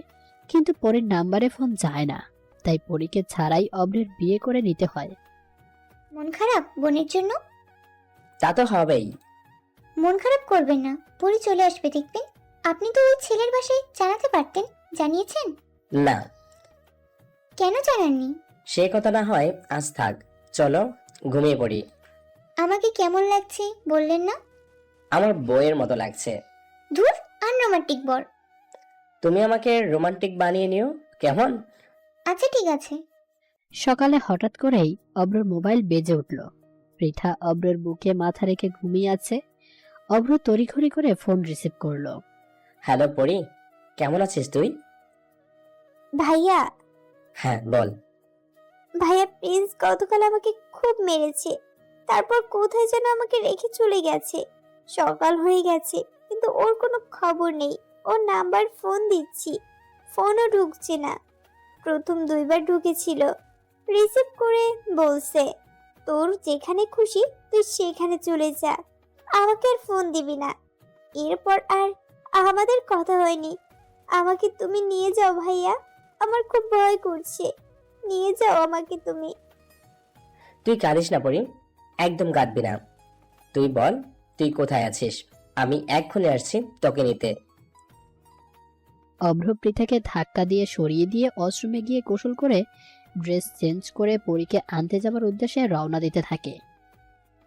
S3: কিন্তু পরীর নাম্বারে ফোন যায় না। তাই পরীকে ছাড়াই অভ্রের বিয়ে করে নিতে হয়।
S8: মন খারাপ বোনের জন্য?
S2: তা তো হবেই।
S8: মন খারাপ করবেন না, পরি চলে আসবে দেখবেন। আপনি তো ওই ছেলের বাসায় জানাতে পারতেন, জানিয়েছেন?
S2: না,
S8: কেন জানাননি?
S2: সে কথা না হয় আজ থাক, চলো ঘুমিয়ে পড়ি।
S8: আমাকে কেমন লাগছে বললেন না?
S2: আমার বইয়ের মতো লাগছে।
S8: ধুর, আনরোমান্টিক বর।
S2: তুমি আমাকে রোমান্টিক বানিয়ে নিও কেমন?
S8: আচ্ছা ঠিক আছে।
S3: সকালে হঠাৎ করেই অব্রর মোবাইল বেজে উঠল। পৃথা অব্রের বুকে মাথা রেখে ঘুমিয়ে আছে। অব্র তড়িঘড়ি করে ফোন রিসিভ করলো।
S2: হ্যালো পরি, কেমন আছিস তুই?
S5: ভাইয়া,
S2: হ্যাঁ বল।
S5: ভাইয়া প্রিন্স গতকাল আমাকে খুব মেরেছে। তারপর কোথায় যেন আমাকে রেখে চলে গেছে। সকাল হয়ে গেছে কিন্তু ওর কোনো খবর নেই। ওর নাম্বার ফোন দিচ্ছি, ফোনও ঢুকছে না। প্রথম 2বার ঢুকেছিল, রিসিভ করে বলছে তোর যেখানে খুশি তুই সেখানে চলে যা, আমাকে আর ফোন দিবি না। এরপর আর আমাদের কথা হয়নি। আমাকে তুমি নিয়ে যাও ভাইয়া, আমার খুব ভয় করছে। নিয়ে যাও আমাকে তুমি।
S2: তুই কাঁদিস না পরি, একদম কাঁদবি না। তুই বল তুই কোথায় আছিস, আমি এক্ষুনি আসছি তোকে নিতে।
S3: অভ্র পৃথাকে ধাক্কা দিয়ে সরিয়ে দিয়ে ওয়াশরুমে গিয়ে গোসল করে ড্রেস চেঞ্জ করে পরীকে আনতে যাবার উদ্দেশ্যে রওনা দিতে থাকে।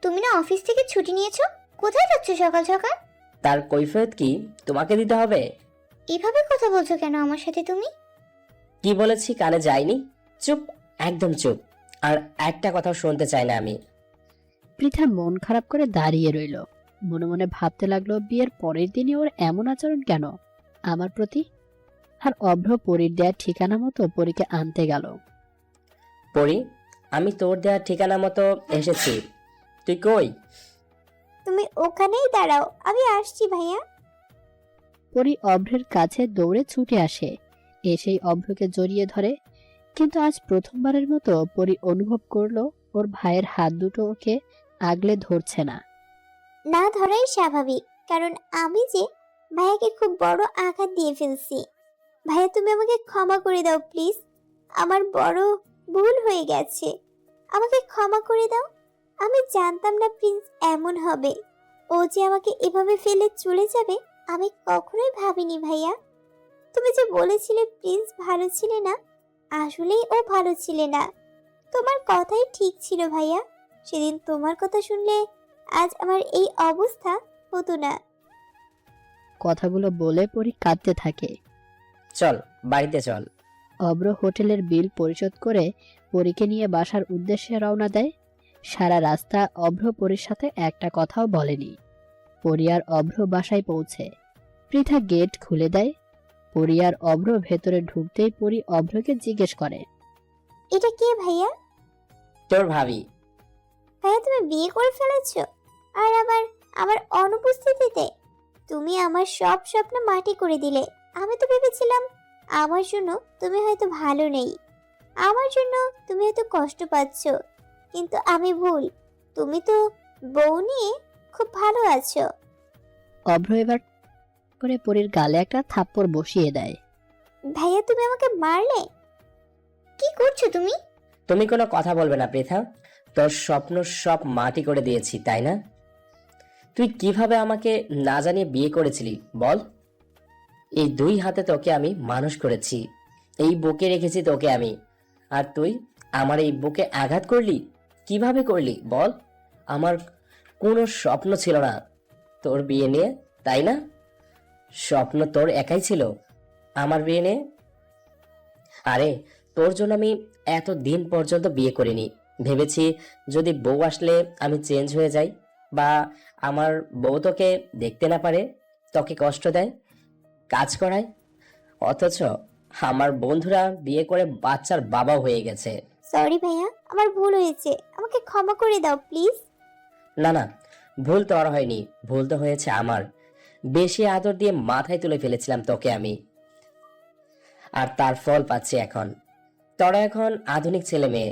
S8: তুমি না অফিস থেকে ছুটি নিয়েছো, কোথায় যাচ্ছ সকাল সকাল?
S2: তার কৈফিয়ত কি তোমাকে দিতে হবে?
S8: এভাবে কথা বলছো কেন আমার সাথে তুমি?
S2: কি বলেছি কানে যায়নি? চুপ, একদম চুপ, আর একটা কথাও শুনতে চাই না আমি।
S3: পৃথা মন খারাপ করে দাঁড়িয়ে রইল। মনে মনে ভাবতে লাগলো বিয়ের পরের দিনই ওর এমন আচরণ কেন আমার প্রতি। আর অভ্র পরীর দেয়া ঠিকানা মতো পরীকে আনতে গেল।
S2: পরি, আমি তোর দেওয়ার ঠিকানা মতো এসেছি, তুই কই?
S5: তুমি ওখানেই দাঁড়াও, আমি আসছি ভাইয়া।
S3: পরী অভ্রের কাছে দৌড়ে ছুটে আসে, এসেই অভ্রকে জড়িয়ে ধরে। কিন্তু আজ প্রথমবারের মতো পরী অনুভব করলো ওর ভাইয়ের হাত দুটো ওকে আগলে ধরছে না।
S5: না ধরাই স্বাভাবিক, কারণ আমি যে ভাইয়াকে খুব বড় আঘাত দিয়ে ফেলছি। ভাইয়া তুমি আমাকে ক্ষমা করে দাও প্লিজ, আমার বড় ভুল হয়ে গেছে, আমাকে ক্ষমা করে দাও। আমি জানতাম না প্রিন্স এমন হবে, ও যে আমাকে এভাবে ফেলে চলে যাবে আমি কখনোই ভাবিনি ভাইয়া। তুমি যে বলেছিলে প্রিন্স ভালো ছিলে না, আসলেই ও ভালো ছিলে না। তোমার কথাই ঠিক ছিল ভাইয়া, সেদিন তোমার কথা শুনলে আজ আমার এই অবস্থা হতো না।
S3: কথাগুলো বলে পরী কাঁদতে থাকে।
S2: চল বাড়িতে চল।
S3: অভ্র হোটেলের বিল পরিশোধ করে পরীকে নিয়ে বাসার উদ্দেশ্যে রওনা দেয়। সারা রাস্তা অভ্র পরীর সাথে একটা কথাও বলেনি। পরী আর অভ্র বাসায় পৌঁছে পৃথা গেট খুলে দেয়। পরী আর অভ্র ভেতরে ঢুকতেই পরী অভ্রকে জিজ্ঞেস করে,
S5: এটা কে ভাইয়া?
S2: তোর ভাবি।
S5: ভাইয়া তুমি বিয়ে করে ফেলেছো, আর আবার আমার অনুপস্থিতিতে? তুমি আমার সব স্বপ্ন মাটি করে দিলে। আমি তো ভেবেছিলাম আমার জন্য তুমি হয়তো ভালো নেই, আমার জন্য তুমি হয়তো কষ্ট পাচ্ছ, কিন্তু আমি ভুল। তুমি তো বউ নিয়ে খুব ভালো আছো।
S3: অভ্র এবার করে পরীর গালে একটা থাপ্পড় বসিয়ে দেয়।
S5: ভাইয়া তুমি আমাকে মারলে?
S8: কি করছো তুমি?
S2: তুমি কোনো কথা বলবে না পৃথা, তোর স্বপ্ন সব মাটি করে দিয়েছি তাই না? তুই কিভাবে আমাকে না জানিয়ে বিয়ে করেছিলি বল? এই 2 হাতে তোকে আমি মানুষ করেছি, এই বুকে রেখেছি তোকে আমি, আর তুই আমার এই বুকে আঘাত করলি। কিভাবে করলি বল? আমার কোনো স্বপ্ন ছিল না তোর বিয়ে নিয়ে, তাই না? স্বপ্ন তোর একাই ছিল আমার বিয়ে নিয়ে। আরে তোর জন্য আমি এত দিন পর্যন্ত বিয়ে করিনি, ভেবেছি যদি বউ আসলে আমি চেঞ্জ হয়ে যাই, বা আমার বউ তোকে দেখতে না পারে, তোকে কষ্ট দেয়, কাজ করায়। অথচ আমার বন্ধুরা বিয়ে করে বাচ্চার বাবা হয়ে গেছে।
S5: সরি ভাইয়া, আমার ভুল হয়েছে, আমাকে ক্ষমা করে দাও প্লিজ।
S2: না না, ভুল তোর হয়নি, ভুল তো হয়েছে আমার। বেশি আদর দিয়ে মাথায় তুলে ফেলেছিলাম তোকে আমি, আর তার ফল পাচ্ছি এখন। তোরা এখন আধুনিক ছেলে মেয়ে,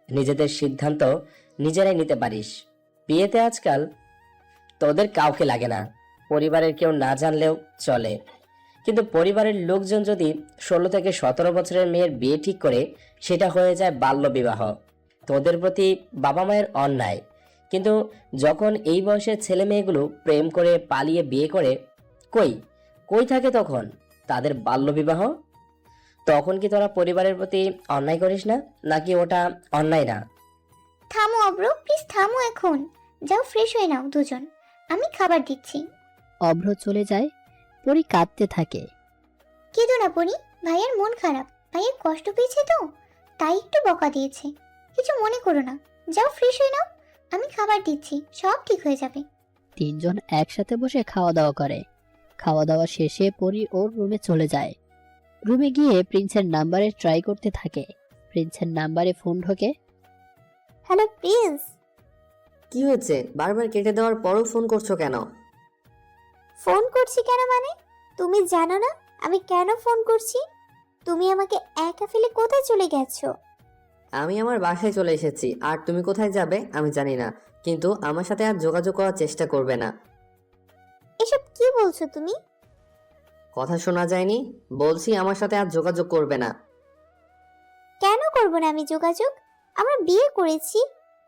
S2: নিজেদের সিদ্ধান্ত নিজেরাই নিতে পারিস। বিয়েতে আজকাল তোদের কাউকে লাগে না, পরিবারের কেউ না জানলেও চলে। কিন্তু পরিবারের লোকজন যদি 16 থেকে 17 বছরের মেয়ের বিয়ে ঠিক করে, সেটা হয়ে যায় বাল্য বিবাহ। তোদের প্রতি বাবা মায়ের অন্যায়, কিন্তু যখন এই বয়সের ছেলে মেয়েগুলো প্রেম করে পালিয়ে বিয়ে করে, কই কই থাকে তখন তাদের বাল্যবিবাহ? তখন কি তোরা পরিবারের প্রতি অন্যায় করিস না, নাকি ওটা অন্যায় না?
S8: থামো অব্র, প্লিজ থামো এখন। যাও ফ্রেশ হয়ে নাও দুজন, আমি খাবার দিচ্ছি।
S3: অভ্র চলে যায়। পরি কাঁদতে থাকে।
S8: কেঁদো না পরি, ভাইয়ের মন খারাপ, ভাইয়ের কষ্ট পেয়েছে তো তাই একটু বকা দিয়েছে, কিছু মনে করো না। যাও ফ্রেশ হয়ে নাও, আমি খাবার দিচ্ছি, সব ঠিক হয়ে যাবে।
S3: তিনজন একসাথে বসে খাওয়া দাওয়া করে। খাওয়া দাওয়া শেষে পরি ওর রুমে চলে যায়। রুমে গিয়ে প্রিন্সের নাম্বারে ট্রাই করতে থাকে। প্রিন্সের নাম্বারে ফোন ঢোকে।
S5: Hello Prince.
S7: কি হয়েছে? বারবার কেটে দেওয়ার পরও ফোন করছো কেন?
S5: ফোন করছি কেন মানে? তুমি জানো না আমি কেন ফোন করছি? তুমি আমাকে একা ফেলে কোথায় চলে গেছো?
S7: আমি আমার বাসায় চলে এসেছি, আর তুমি কোথায় যাবে আমি জানি না, কিন্তু আমার সাথে আর যোগাযোগ করার চেষ্টা করবে না।
S5: এসব কি বলছো তুমি?
S7: কথা শোনা যায়নি? বলছি আমার সাথে আর যোগাযোগ করবে না।
S5: কেন করবো না আমি যোগাযোগ? আমরা বিয়ে করেছি,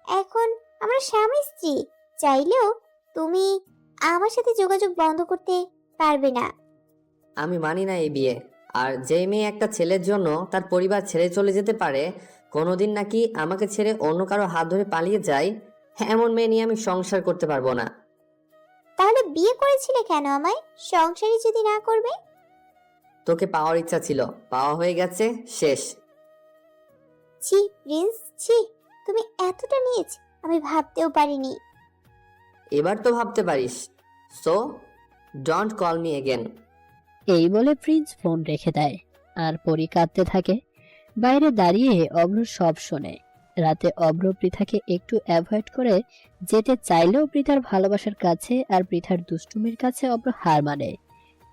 S5: এখন আমরা স্বামী স্ত্রী। চাইলেও তুমি আমার সাথে যোগাযোগ বন্ধ করতে পারবে না।
S7: আমি মানি না এই বিয়ে। আর যে মেয়ে একটা ছেলের জন্য তার পরিবার ছেড়ে চলে যেতে পারে, কোনোদিন নাকি আমাকে ছেড়ে অন্য কারো হাত ধরে পালিয়ে যায়, এমন মেয়ে নিয়ে আমি সংসার করতে পারবো না।
S5: তাহলে বিয়ে করেছিলে কেন আমায়, সংসারই যদি না করবে?
S7: তোকে পাওয়ার ইচ্ছা ছিল, পাওয়া হয়ে গেছে, শেষ।
S5: ছি প্রিন্স, ছি, তুমি এতটা নীচ আমি ভাবতেও পারিনি।
S7: এবার তো ভাবতে পারিস। So don't call me again.
S3: এই বলে প্রিন্স ফোন রেখে দেয়। আর পরি কাঁদতে থাকে। বাইরে দাঁড়িয়ে অভ্র সব শোনে। রাতে অভ্র পৃথাকে একটু অ্যাভয়েড করে যেতে চাইলেও পৃথার ভালোবাসার কাছে আর পৃথার দুষ্টুমির কাছে অভ্র হার মানে।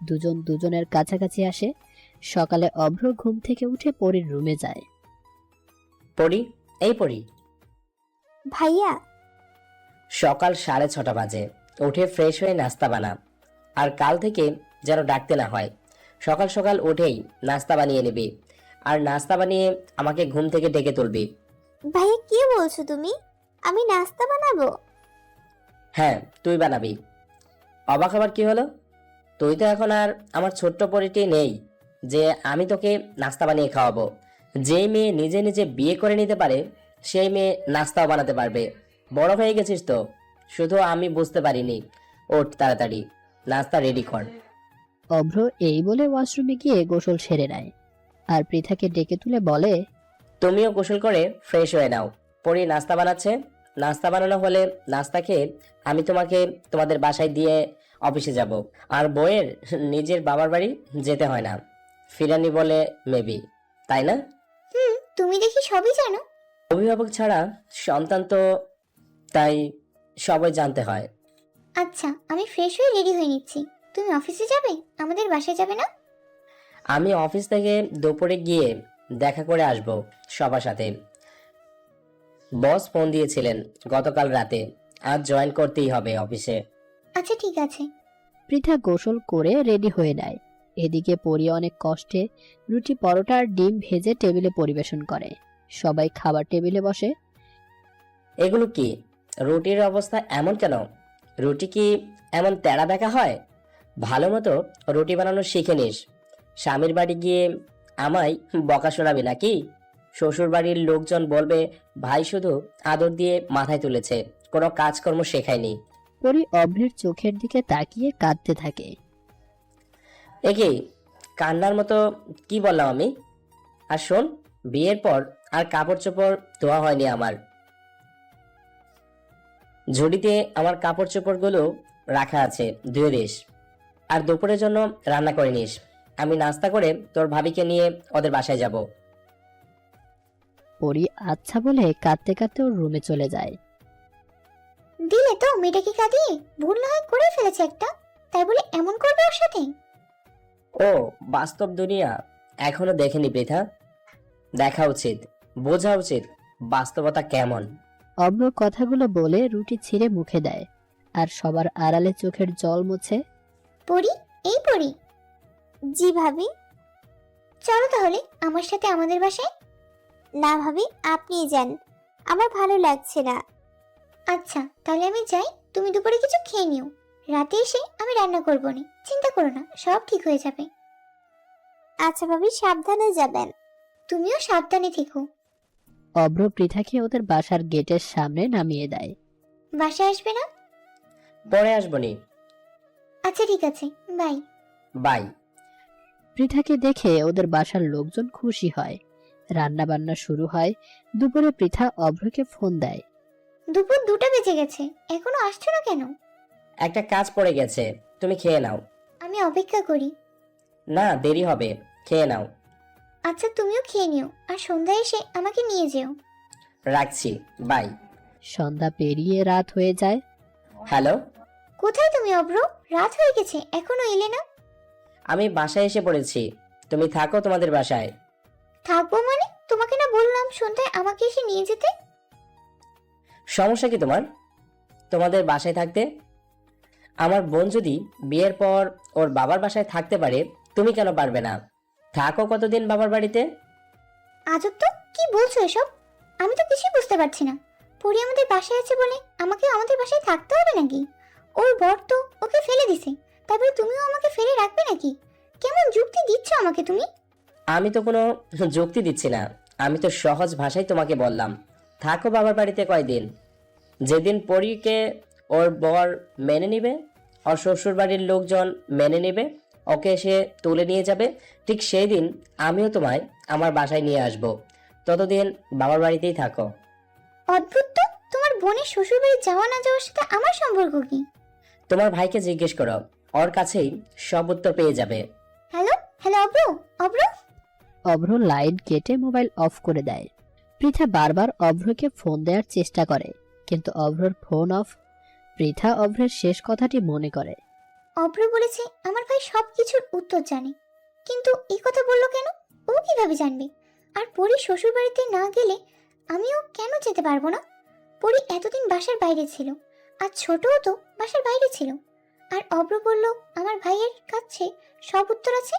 S3: দুজন দুজনের কাছাকাছি আসে। সকালে অভ্র ঘুম থেকে উঠে পরির রুমে যায়।
S2: পড়ি, এই পড়ি।
S5: ভাইয়া,
S2: সকাল 6:30 বাজে। উঠে ফ্রেশ হয়ে নাস্তা বানা, আর কাল থেকে যেন ডাকতে না হয়। সকাল সকাল উঠেই নাস্তা বানিয়ে নিবি, আর নাস্তা বানিয়ে আমাকে ঘুম থেকে ডেকে তুলবি।
S5: ভাইয়া কি বলছো তুমি? আমি নাস্তা বানাবো?
S2: হ্যাঁ, তুই বানাবি। অবাক হবার কি হলো? তুই তো এখন আর আমার ছোট্ট পরিটি নেই যে আমি তোকে নাস্তা বানিয়ে খাওয়াবো। যেই মেয়ে নিজে নিজে বিয়ে করে নিতে পারে, সেই মেয়ে নাস্তাও বানাতে পারবে। বড় হয়ে গেছিস তো, শুধু আমি বুঝতে পারিনি। ওঠ তাড়াতাড়ি, নাস্তা রেডি কর।
S3: অভ্র এই বলে ওয়াশরুমে গিয়ে গোসল সেরে নেয়। আর পৃথাকে ডেকে তুলে বলে,
S2: তুমিও গোসল করে ফ্রেশ হয়ে নাও। পরি নাস্তা বানাচ্ছে। নাস্তা বানানো হলে নাস্তা খেয়ে আমি তোমাকে তোমাদের বাসায় দিয়ে অফিসে যাব। আর বইয়ের নিজের বাবার বাড়ি যেতে হয় না, ফিরানি বলে মেবি, তাই না?
S8: তুমি দেখি সবই জানো।
S2: অভিভাবক ছাড়া সন্তান তো, তাই সবাই জানতে হয়।
S8: আচ্ছা, আমি ফ্রেশ হয়ে রেডি হয়ে নিচ্ছি। তুমি অফিসে যাবে, আমাদের বাসায় যাবে না?
S2: আমি অফিস থেকে দুপুরে গিয়ে দেখা করে আসব সবার সাথে। বস ফোন দিয়েছিলেন গতকাল রাতে, আজ জয়েন করতেই হবে অফিসে।
S8: আচ্ছা ঠিক আছে।
S3: পৃথা গোসল করে রেডি হয়ে নেয়। এদিকে পরি অনেক কষ্টে রুটি পরোটা আর ডিম ভেজে টেবিলে পরিবেশন করে। সবাই খাবার টেবিলে বসে।
S2: এগুলো কি? রুটির অবস্থা এমন কেন? রুটি কি এমন তেড়া দেখা হয়? ভালো মতো রুটি বানানো শিখে নিস। স্বামীর বাড়ি গিয়ে আমায় বকা শোনাবি নাকি? শ্বশুর বাড়ির লোকজন বলবে ভাই শুধু আদর দিয়ে মাথায় তুলেছে, কোনো কাজকর্ম শেখায়নি।
S3: পরি অভ্রের চোখের দিকে তাকিয়ে কাঁদতে থাকে।
S2: একে কান্নার মতো কি বললাম আমি? আর শোন, বিয়ের পর আর কাপড় চোপড় ধোয়া হয়নি আমার। ঝুড়িতে আমার কাপড় চোপড়গুলো রাখা আছে, ধুয়ে দিস। আর দুপুরের জন্য রান্না করে নিস। আমি নাস্তা করে তোর ভাবিকে নিয়ে ওদের বাসায় যাব।
S3: পরি আচ্ছা বলে কাঁদতে কাঁদতে ওর রুমে চলে যায়।
S8: দিলে তো মেয়েটাকে কাঁদিয়ে, ভুল না হয় করে ফেলেছে একটা, তাই বলে এমন করবে ওর সাথে?
S2: ও বাস্তব দুনিয়া এখনো দেখেনি পৃথা। দেখা উচিত, বোঝা উচিত বাস্তবতা কেমন।
S3: অভ্র কথাগুলো বলে রুটি ছিঁড়ে মুখে দেয়। আর সবার আড়ালে চোখের জল মুছে।
S8: পরি, এই পরি,
S5: জি ভাবি।
S8: চলো তাহলে আমার সাথে আমাদের বাসায়।
S5: না ভাবি, আপনিই যান, আমার ভালো লাগছে না। আচ্ছা তাহলে আমি যাই, তুমি দুপুরে কিছু খেয়ে নিও। রাতে এসে আমি রান্না করবো নি, চিন্তা করো না, সব ঠিক হয়ে যাবে। আচ্ছা ভাবি, সাবধানে যাবেন। তুমিও সাবধানে থেকো।
S3: অভ্র পৃথাকে ওদের বাসার গেটের সামনে নামিয়ে দেয়।
S5: বাসায় আসবে না?
S2: পরে আসবনি।
S5: আচ্ছা ঠিক আছে, বাই।
S2: বাই।
S3: পৃথাকে দেখে ওদের বাসার লোকজন খুশি হয়। রান্না বান্না শুরু হয়। দুপুরে পৃথা অভ্রকে ফোন দেয়।
S5: দুপুর 2টা বেজে গেছে, এখনো আসছো না কেন?
S2: একটা কাজ পড়ে গেছে, তুমি খেয়ে নাও।
S5: আমি অপেক্ষা করি।
S2: না, দেরি হবে, খেয়ে নাও।
S5: আচ্ছা তুমিও খেয়ে নিও, আর সন্ধ্যায় এসে আমাকে নিয়ে যেও।
S2: রাখছি, বাই।
S3: সন্ধ্যা পেরিয়ে রাত হয়ে যায়।
S2: হ্যালো,
S5: কোথায় তুমি অব্র? রাত হয়ে গেছে, এখনো এলে না।
S2: আমি বাসায় এসে পড়েছি, তুমি থাকো তোমাদের বাসায়।
S5: থাকবো মানে? তোমাকে না বললাম সন্ধ্যায় আমাকে এসে নিয়ে যেতে?
S2: সমস্যা কি তোমার তোমাদের বাসায় থাকতে? আমার বোন যদি বিয়ের পর ওর বাবার বাসায় থাকতে পারে, তুমি কেন পারবে না? থাকো কতদিন বাবার বাড়িতে।
S5: আজব তো, কি বলছো এসব? আমি তো কিছুই বুঝতে পারছি না। পরি আমাদের বাসায় আছে বলে আমাকে আমাদের বাসায় থাকতে হবে নাকি? ওর বর তো ওকে ফেলে দিছে, তারপরে তুমিও আমাকে ফেলে রাখবে নাকি? কেমন যুক্তি দিচ্ছ আমাকে তুমি?
S2: আমি তো কোনো যুক্তি দিচ্ছি না, আমি তো সহজ ভাষায় তোমাকে বললাম থাকো বাবার বাড়িতে কয়দিন। যেদিন পরীকে ওর বর মেনে নিবে, ওর শ্বশুর বাড়ির লোকজন মেনে নেবে, ওকে এসে তুলে নিয়ে যাবে, ঠিক সেই দিন আমিও তোমায় আমার বাসায় নিয়ে আসব। ততদিন বাবার বাড়িতেই থাকো।
S5: অদ্ভুত তো, তোমার বোনের শ্বশুর বাড়ি যাওয়া না যাওয়ার সাথে আমার সম্পর্ক কি?
S2: তোমার ভাইকে জিজ্ঞেস করো, ওর কাছেই সব উত্তর পেয়ে যাবে।
S5: Hello hello Abhra, Abhra.
S3: Abhra line কেটে মোবাইল অফ করে দেয়। পৃথা বারবার অভ্রকে ফোন দেওয়ার চেষ্টা করে, কিন্তু অভ্রর ফোন অফ। পৃথা অভ্রের শেষ কথাটি মনে করে।
S5: অব্র বলেছে আমার ভাই সবকিছুর উত্তর জানে, কিন্তু এই কথা বললো কেন? ও কিভাবে জানবে? আর পরি শ্বশুর বাড়িতে না গেলে আমিও কেন যেতে পারবো না? পরি এতদিন বাসার বাইরে ছিল, আর ছোটও তো বাসার বাইরে ছিল। আর অব্র বলল আমার ভাইয়ের কাছে সব উত্তর আছে।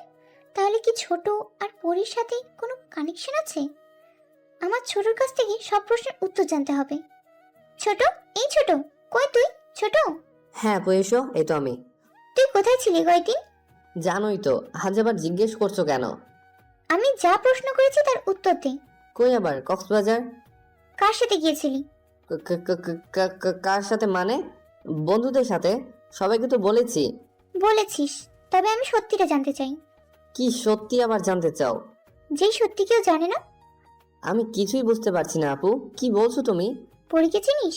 S5: তাহলে কি ছোট আর পরির সাথে কোনো কানেকশন আছে? আমার ছোটর কাছ থেকে সব প্রশ্নের উত্তর জানতে হবে। ছোট, এই ছোট, কই তুই? ছোট,
S7: হ্যাঁ আপু এসো, এই তো আমি।
S5: তুই কোথায় ছিলি কয়দিন?
S7: জানোই তো, আজ আবার জিজ্ঞেস করছো কেন?
S5: আমি যা প্রশ্ন করেছি তার উত্তর দে।
S7: কই আবার কক্সবাজার?
S5: কার সাথে গিয়েছিলি?
S7: কার সাথে মানে? বন্ধুদের সাথে। সবাইকে তো বলেছি।
S5: বলেছিস, তবে আমি সত্যিটা জানতে চাই।
S7: কি সত্যি আবার জানতে চাও?
S5: যেই সত্যি কেউ জানে না।
S7: আমি কিছুই বুঝতে পারছি না আপু, কি বলছো তুমি?
S5: পরীকে চিনিস?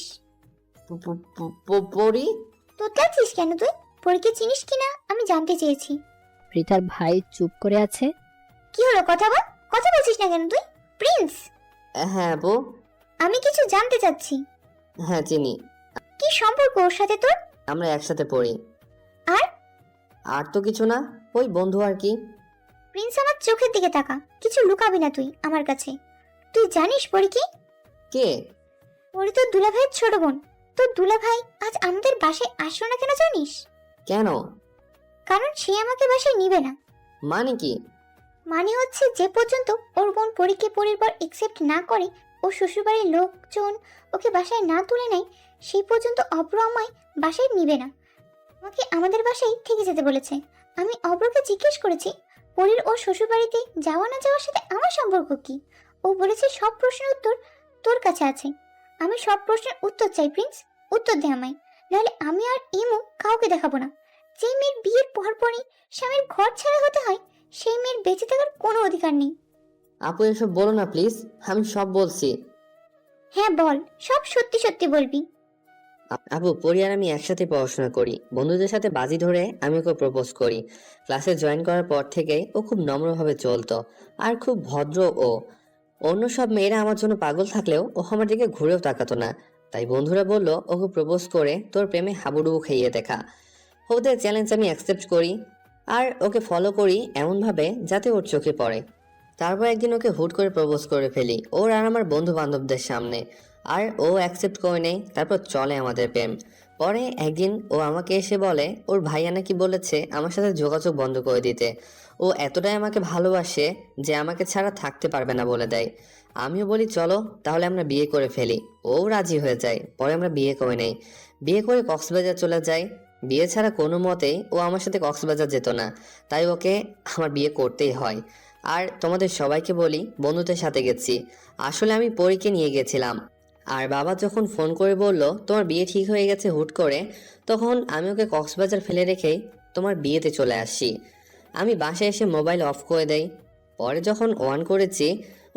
S7: পরি?
S5: তোতলাচ্ছিস কেন তুই? পরীকে চিনিস কিনা আমি জানতে চেয়েছি।
S3: পৃথার ভাই চুপ করে আছে।
S5: কি হলো, কথা বল। কথা বলছিস না কেন তুই? প্রিন্স,
S7: হ্যাঁ আপু।
S5: আমি কিছু জানতে চাচ্ছি।
S7: হ্যাঁ চিনি।
S5: কি সম্পর্ক ওর সাথে তোর?
S7: আমরা একসাথে পড়ি।
S5: আর?
S7: আর তো কিছু না, ওই বন্ধু আর কি।
S5: প্রিন্স আমার চোখের দিকে তাকা, কিছু লুকাবি না তুই আমার কাছে। তুই জানিস পরি কি?
S7: কে?
S5: পরি তোর দুলাভাইয়ের ছোট বোন। তোর দুলাভাই আজ আমাদের বাসায় আসলো না কেন জানিস?
S7: কেন?
S5: কারণ সে আমাকে বাসায় নিবে না।
S7: মানে কি?
S5: মানে হচ্ছে যে পর্যন্ত ওর বোন পরীকে পরিবার একসেপ্ট না করে, ও শ্বশুরবাড়ির লোকজন ওকে বাসায় না তুলে নেয়, সেই পর্যন্ত অব্র আমায় বাসায় নিবে না। আমাকে আমাদের বাসায় থেকে যেতে বলেছে। আমি অব্রকে জিজ্ঞেস করেছি পরীর ও শ্বশুরবাড়িতে যাওয়া না যাওয়ার সাথে আমার সম্পর্ক কি? ও বলেছে সব প্রশ্নের উত্তর তোর কাছে আছে। আমি সব প্রশ্নের উত্তর চাই প্রিন্স, উত্তর দে আমায়, নাহলে আমি আর ইমু কাউকে দেখাবো না। যে মেয়ের বিয়ের পরপরই স্বামীর ঘর ছাড়া হতে হয়, সেই মেয়ের বেঁচে থাকার কোনো অধিকার নেই।
S7: আপু এসব বলো না প্লিজ, আমি সব বলছি।
S5: হ্যাঁ বল, সব সত্যি সত্যি বলবি।
S7: আপু পরি আর আমি একসাথে পড়াশোনা করি, বন্ধুদের সাথে বাজি ধরে আমি ওকে প্রপোজ করি। ক্লাসে জয়েন করার পর থেকে ও খুব নম্রভাবে চলতো, আর খুব ভদ্র। ও অন্য সব মেয়েরা আমার জন্য পাগল থাকলেও ও আমার দিকে ঘুরেও তাকাতো না। তাই বন্ধুরা বলল ওকে প্রপোজ করে তোর প্রেমে হাবুডুবু খাইয়ে দেখা। ওদের চ্যালেঞ্জ আমি অ্যাকসেপ্ট করি, আর ওকে ফলো করি এমনভাবে যাতে ওর চোখে পড়ে। তারপর একদিন ওকে হুট করে প্রপোজ করে ফেলি ওর আর আমার বন্ধু বান্ধবদের সামনে, আর ও অ্যাকসেপ্ট করে নেয়। তারপর চলে আমাদের প্রেম। পরে একদিন ও আমাকে এসে বলে ওর ভাইয়া নাকি বলেছে আমার সাথে যোগাযোগ বন্ধ করে দিতে। ও এতটাই আমাকে ভালোবাসে যে আমাকে ছাড়া থাকতে পারবে না বলে দেয়। আমিও বলি চলো তাহলে আমরা বিয়ে করে ফেলি। ও রাজি হয়ে যায়, পরে আমরা বিয়ে করে নেই। বিয়ে করে কক্সবাজার চলে যাই। বিয়ে ছাড়া কোনো মতেই ও আমার সাথে কক্সবাজার যেত না, তাই ওকে আমার বিয়ে করতেই হয়। আর তোমাদের সবাইকে বলি বন্ধুদের সাথে গেছি, আসলে আমি পরীকে নিয়ে গেছিলাম। আর বাবা যখন ফোন করে বলল তোমার বিয়ে ঠিক হয়ে গেছে হুট করে, তখন আমি ওকে কক্সবাজার ফেলে রেখেই তোমার বিয়েতে চলে আসি। আমি বাসায় এসে মোবাইল অফ করে দেই। পরে যখন অন করেছি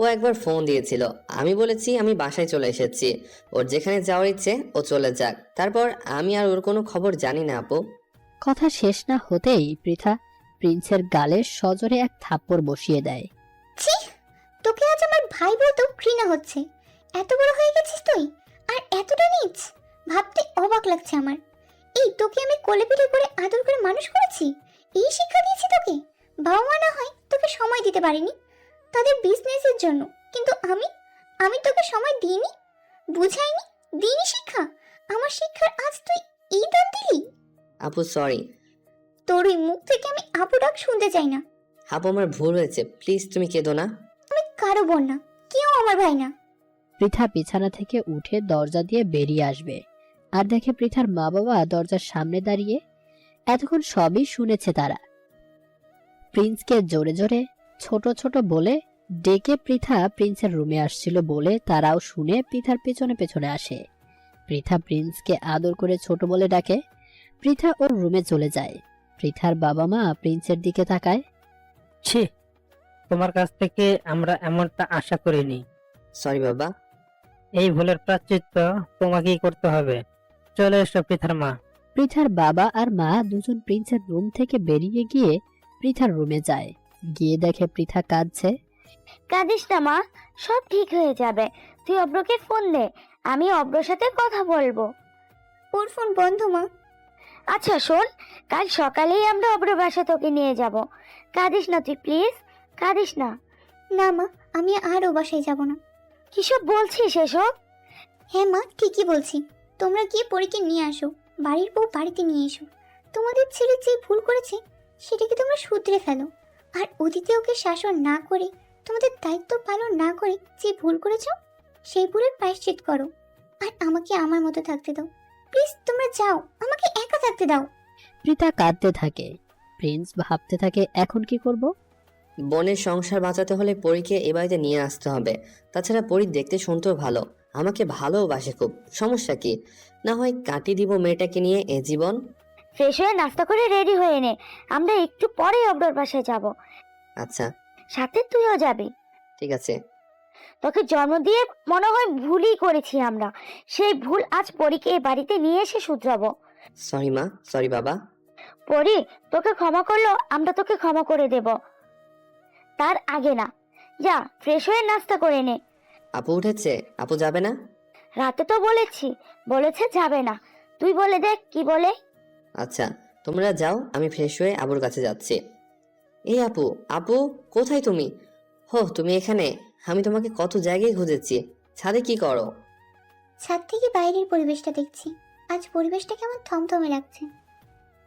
S7: ও একবার ফোন দিয়েছিল, আমি বলেছি আমি বাসায় চলে এসেছি, ওর যেখানে যাওয়ার ইচ্ছে ও চলে যাক। তারপর আমি আর ওর কোনো খবর জানি না আপু।
S3: কথা শেষ না হতেই পৃথা প্রিন্সের গালে সজোরে এক থাপ্পড় বসিয়ে দেয়।
S8: ছি, তোকে আজ আমার ভাই বলতেও ঘৃণা হচ্ছে। এত বড় হয়ে গেছিস তুই, আর এতটা নীচ, ভাবতে অবাক লাগছে আমার। এই তোকে আমি কোলে পিঠে করে আদর করে মানুষ করেছি, এই শিক্ষা দিয়েছি তোকে। বাবা মা না হয় তোকে সময় দিতে পারিনি তাদের বিজনেসের জন্য, কিন্তু আমি তোকে সময় দিইনি, বুঝাইনি, দিইনি শিক্ষা। আমার শিক্ষার আজ তুই এই দাম দিলি।
S7: আপু সরি।
S8: তোর ওই মুখ থেকে আমি আপু ডাক শুনতে চাই না।
S7: আপু আমার ভুল হয়েছে, প্লিজ তুমি কেঁদো না।
S8: আমি কারো বোন না, কেউ আমার ভাই না।
S3: পৃথা বিছানা থেকে উঠে দরজা দিয়ে বেরিয়ে আসবে, আর দেখে পৃথার মা বাবা দরজার সামনে দাঁড়িয়ে। এতক্ষণ সবই শুনেছে তারা। প্রিন্সকে জোরে জোরে ছোট ছোট বলে ডেকে পৃথা প্রিন্সের রুমে আসছিল বলে তারাও শুনে পৃথার পেছনে পেছনে আসে। পৃথা প্রিন্সকে আদর করে ছোট বলে ডাকে। পৃথা ওর রুমে চলে যায়। পৃথার বাবা মা প্রিন্সের দিকে তাকায়।
S4: ছি, তোমার কাছ থেকে আমরা এমনটা আশা করিনি।
S7: সরি বাবা।
S4: এই ভুলের প্রায়শ্চিত্ত তোমাকেই করতে হবে। চলে এসো পৃথার মা।
S3: পৃথার বাবা আর মা দুজন প্রিন্সের রুম থেকে বেরিয়ে গিয়ে পৃথার রুমে যায়। গিয়ে দেখে পৃথা কাঁদছে।
S8: কাঁদিস না মা, সব ঠিক হয়ে যাবে। তুই অব্রকে ফোন দে, আমি অব্রর সাথে কথা বলবো। ওর ফোন বন্ধ মা। আচ্ছা শোন, কাল সকালেই আমরা অব্র বাসা তোকে নিয়ে যাব। কাঁদিস না তুই, প্লিজ কাঁদিস না। না মা, আমি আর ও বাসায় যাব না। কিসব বলছিস এসব? হ্যাঁ মা, ঠিকই বলছি। তোমরা গিয়ে পরীকে নিয়ে আসো, বাড়ির বউ বাড়িতে নিয়ে এসো। তোমাদের ছেলে যে ভুল করেছে সেটাকে তোমরা শুধরে ফেলো। আর অতীতে ওকে শাসন না করে, তোমাদের দায়িত্ব পালন না করে যে ভুল করেছো সেই ভুলের প্রায়শ্চিত করো। আর আমাকে আমার মতো থাকতে দাও প্লিজ। তোমরা যাও, আমাকে একা থাকতে দাও।
S3: পৃথা কাঁদতে থাকে। প্রিন্স ভাবতে থাকে এখন কি করব।
S7: বোনের সংসার বাঁচাতে হলে পরীকে এ বাড়িতে নিয়ে আসতে হবে। তাছাড়া পরী দেখতে শুনতেও ভালো, আমাকে ভালোবাসে খুব। সমস্যা কি? না হয় কাটিয়ে দিব মেয়েটাকে নিয়ে এ জীবন।
S8: ফ্রেশ হয়ে নাস্তা করে রেডি হয়ে নে, আমরা একটু পরে অব্রর বাসায় যাব।
S7: আচ্ছা
S8: সাথে তুইও যাবি।
S7: ঠিক আছে।
S8: তোকে জন্ম দিয়ে মনে হয় ভুলই করেছি আমরা, সেই ভুল আজ পরীকে এ বাড়িতে নিয়ে এসে শুধরাবো।
S7: সরি মা, সরি বাবা।
S8: পরী তোকে ক্ষমা করলো, আমরা তোকে ক্ষমা করে দেব, তার আগে না। যা ফ্রেশ হয়ে নাস্তা করে নে।
S7: আপু উঠেছে? আপু যাবে না?
S8: রাতে তো বলেছে যাবে না। তুই বলে দেখ কি বলে।
S7: আচ্ছা তোমরা যাও, আমি ফ্রেশ হয়ে আবুর কাছে যাচ্ছি। এই আপু, আপু কোথায় তুমি? হো তুমি এখানে? আমি তোমাকে কত জায়গায় খুঁজেছি। ছাদে কি করো?
S8: ছাদ থেকে বাইরের পরিবেশটা দেখছি। আজ পরিবেশটা কেমন থমথমে লাগছে।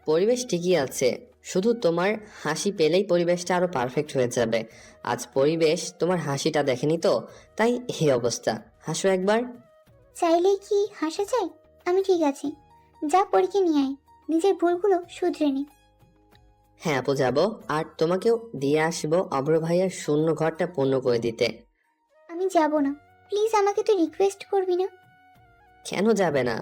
S7: পরিবেশ ঠিকই আছে, শুধু তোমার হাসি পেলেই পরিবেশটা আরো পারফেক্ট হয়ে যাবে। আজ পরিবেশ তোমার হাসিটা দেখেনি তো, তাই এই অবস্থা। হাসো একবার।
S8: চাইলে কি হাসা যায়? আমি ঠিক আছি, যা পরীকে নিয়ে আয়, নিজের ভুলগুলো শুধরে নে।
S7: হ্যাঁ আপু যাবো, আর তোমাকেও দিয়ে আসবো অভ্র ভাইয়ার শূন্য ঘরটা পূর্ণ করে দিতে।
S8: আমি যাব না, প্লিজ আমাকে তুই রিকোয়েস্ট করবি না।
S7: কেন যাবে না?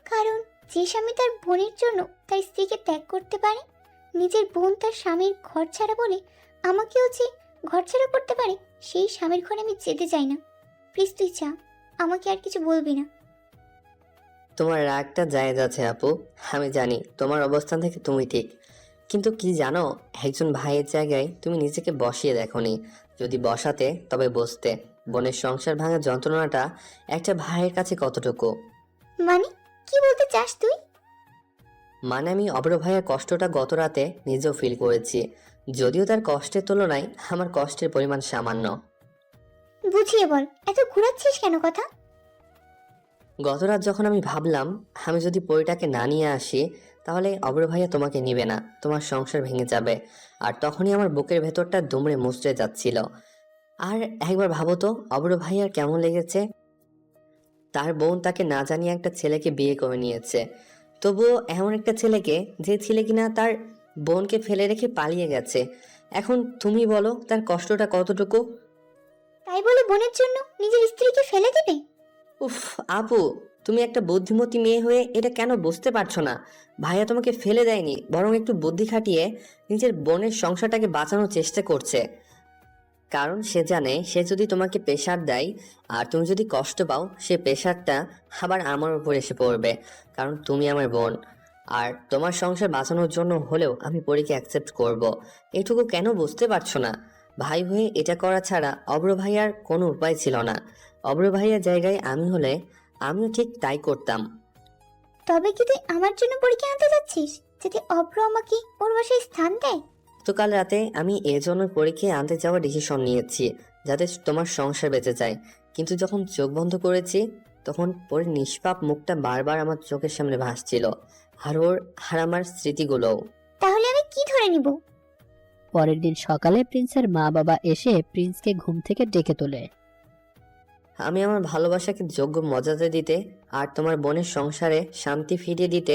S8: কারণ যে স্বামী তার বোনের জন্য তার স্ত্রীকে ত্যাগ করতে পারে, নিজের বোন তার স্বামীর ঘর ছাড়া বলে আমাকেও যে ঘর ছাড়া করতে পারে, সেই স্বামীর ঘরে আমি যেতে চাই না। প্লিজ তুই যা, আমাকে আর কিছু বলবি না।
S7: তোমার রাগটা জায়েজ আছে আপু, আমি জানি তোমার অবস্থান থেকে তুমি ঠিক। কিন্তু কি জানো, একজন ভাইয়ের জায়গায় তুমি নিজেকে বসিয়ে দেখোনি। যদি বসাতে তবে বসতে। বোনের সংসার ভাঙার যন্ত্রণাটা একটা ভাইয়ের কাছে কতটুকু?
S8: মানে কি বলতে চাস তুই?
S7: মানে আমি অভ্র ভাইয়ের কষ্টটা গত রাতে নিজেও ফিল করেছি, যদিও তার কষ্টের তুলনায় আমার কষ্টের পরিমাণ সামান্য।
S8: বুঝিয়ে বল, এত ঘুরাচ্ছিস কেন কথা?
S7: গত রাত যখন আমি ভাবলাম আমি যদি পরিটাকে না নিয়ে আসি তাহলে অভ্র ভাইয়া তোমাকে নিবে না, তোমার সংসার ভেঙে যাবে। আর তখনই আমার বুকের ভেতরটা দুমড়ে মুচড়ে যাচ্ছিল। আর একবার ভাবো তো অব্র ভাইয়ার কেমন লেগেছে। তার বোন তাকে না জানিয়ে একটা ছেলেকে বিয়ে করে নিয়েছে, তবুও এমন একটা ছেলেকে যে ছেলে কিনা তার বোনকে ফেলে রেখে পালিয়ে গেছে। এখন তুমি বলো তার কষ্টটা কতটুকু।
S5: তাই বলে বোনের জন্য নিজের স্ত্রীকে ফেলে দেবে?
S7: উফ আপু, তুমি একটা বুদ্ধিমতী মেয়ে হয়ে এটা কেন বুঝতে পারছো না? ভাইয়া তোমাকে ফেলে দেয়নি, বরং একটু বুদ্ধি খাটিয়ে নিজের বোনের সংসারটাকে বাঁচানোর চেষ্টা করছে। কারণ সে জানে সে যদি তোমাকে প্রেশার দেয় আর তুমি যদি কষ্ট পাও, সে প্রেশারটা আবার আমার উপর এসে পড়বে। কারণ তুমি আমার বোন, আর তোমার সংসার বাঁচানোর জন্য হলেও আমি পরীকে অ্যাকসেপ্ট করব। এটুকু কেন বুঝতে পারছো না? ভাই হয়ে এটা করা ছাড়া অব্র ভাইয়ার কোনো উপায় ছিল না। অব্র ভাইয়ার জায়গায় আমি হলে আমিও ঠিক তাই করতাম।
S5: তবে কি তুই আমার জন্য পরীক্ষা আনতে যাচ্ছিস, যদি অভ্র আমাকে ওর বাসায় স্থান দেয়?
S7: গতকাল রাতে আমি এজন্য পরীক্ষা আনতে যাওয়ার ডিসিশন নিয়েছি, যাতে তোমার সংসার বেঁচে যায়। কিন্তু যখন চোখ বন্ধ করেছি, তখন পরে নিষ্পাপ মুখটা বারবার আমার চোখের সামনে ভাসছিল, আর আমার স্মৃতিগুলোও।
S5: তাহলে আমি কি ধরে নিব?
S3: পরের দিন সকালে প্রিন্সের মা বাবা এসে প্রিন্সকে ঘুম থেকে ডেকে তোলে।
S7: আমি আমার ভালোবাসাকে যোগ্য মর্যাদা দিতে আর তোমার বোনের সংসারে শান্তি ফিরিয়ে দিতে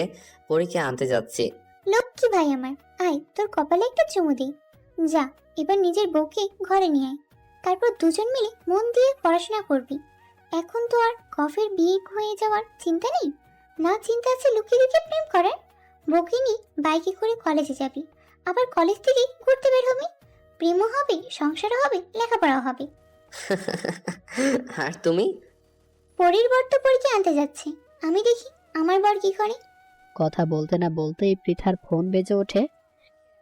S7: পরীক্ষা আনতে যাচ্ছি।
S5: লক্ষ্মী ভাই আমার, আয় তোর কপালে একটা চুমু দিই। যা, এবার নিজের বউকে ঘরে নিয়ে আয়, তারপর দুজন মিলে মন দিয়ে পড়াশোনা করবি। এখন তো আর কফের বিয়ে হয়ে যাওয়ার চিন্তা নেই, না চিন্তা আছে লুকিয়ে লুকিয়ে প্রেম করার। বউকে নিয়ে বাইকে করে কলেজে যাবি, আবার কলেজ থেকে ঘুরতে বের হবি। প্রেমও হবে, সংসারও হবে, লেখাপড়াও হবে।
S7: আর তুমি?
S5: পরের বর তো পরীক্ষা আনতে যাচ্ছে, আমি দেখি আমার বর কি করে।
S3: কথা বলতে না বলতেই পৃথার ফোন বেজে ওঠে।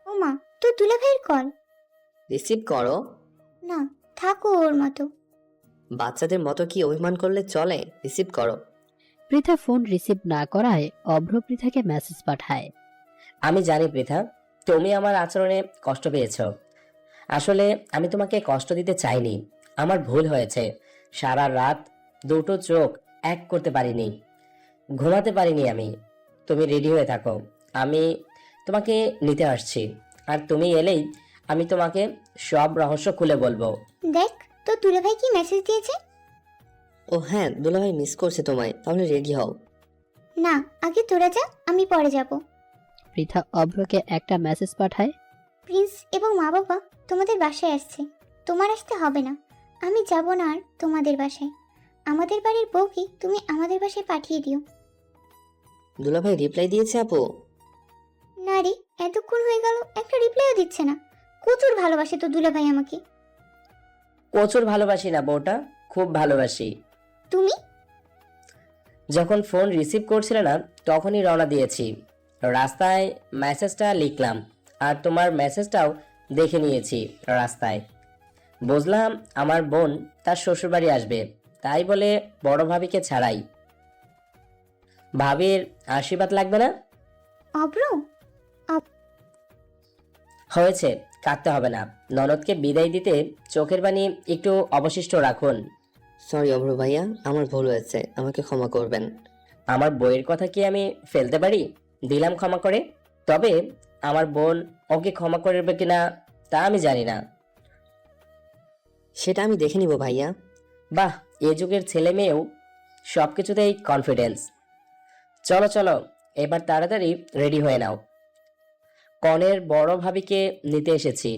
S5: ও মা, তোর দুলা ভাইয়ের কল।
S7: রিসিভ করো।
S5: না, থাকো ওর মতো।
S7: বাচ্চাদের মতো কি অভিমান করলে চলে? রিসিভ করো।
S3: পৃথা ফোন রিসিভ না করায় অভ্র পৃথাকে মেসেজ পাঠায়।
S2: আমি জানি পৃথা, তুমি আমার আচরণে কষ্ট পেয়েছো। আসলে আমি তোমাকে কষ্ট দিতে চাইনি, আমার ভুল হয়েছে। সারা রাত দুটো চোখ এক করতে পারিনি, ঘুমাতে পারিনি আমি। তুমি রেডি হয়ে থাকো, আমি তোমাকে নিতে আসছি। আর তুমি এলেই আমি তোমাকে সব রহস্য খুলে বলবো।
S5: দেখ তোর দুলা ভাই কি মেসেজ দিয়েছে।
S7: ও হ্যাঁ, দুলাভাই মিস করছে তোমায়, তাহলে রেডি হও।
S5: না, আগে তোরা যা, আমি পরে যাব।
S3: পৃথা অভ্রকে একটা মেসেজ পাঠায়।
S5: প্রিন্স এবং মা বাবা তোমাদের বাসায় আসছে, তোমার আসতে হবে না। আমি যাব না আর তোমাদের বাসায়। আমাদের বাড়ির বউকে তুমি আমাদের বাসায় পাঠিয়ে দিও।
S7: দুলাভাই রিপ্লাই দিয়েছে আপু?
S5: না রে, এতক্ষণ হয়ে গেল একটা রিপ্লাইও দিচ্ছে না। প্রচুর ভালোবাসে তো দুলা ভাই আমাকে।
S2: প্রচুর ভালোবাসি না বউটা, খুব ভালোবাসি।
S5: তুমি?
S2: যখন ফোন রিসিভ করছিলে না তখনই রওনা দিয়েছি। রাস্তায় মেসেজটা লিখলাম, আর তোমার মেসেজটাও দেখে নিয়েছি রাস্তায়। বুঝলাম আমার বোন তার শ্বশুরবাড়ি আসবে, তাই বলে বড় ভাবিকে ছাড়াই। ভাবির আশীর্বাদ লাগবে না?
S5: অব্র,
S2: হয়েছে, কাঁদতে হবে না। ননদকে বিদায় দিতে চোখের পানি একটু অবশিষ্ট রাখুন।
S7: সরি অভ্র ভাইয়া, আমার ভুল হয়েছে, আমাকে ক্ষমা করবেন।
S2: আমার বইয়ের কথা কি আমি ফেলতে পারি? দিলাম ক্ষমা করে। তবে আমার বোন ওকে ক্ষমা করবে কিনা তা আমি জানি না।
S7: সেটা আমি দেখে নিব ভাইয়া।
S2: বাহ, এ যুগের ছেলে মেয়েও সবকিছুতেই কনফিডেন্স। চলো চলো, এবার তাড়াতাড়ি রেডি হয়ে নাও, কনের বড় ভাবিকে নিতে এসেছি।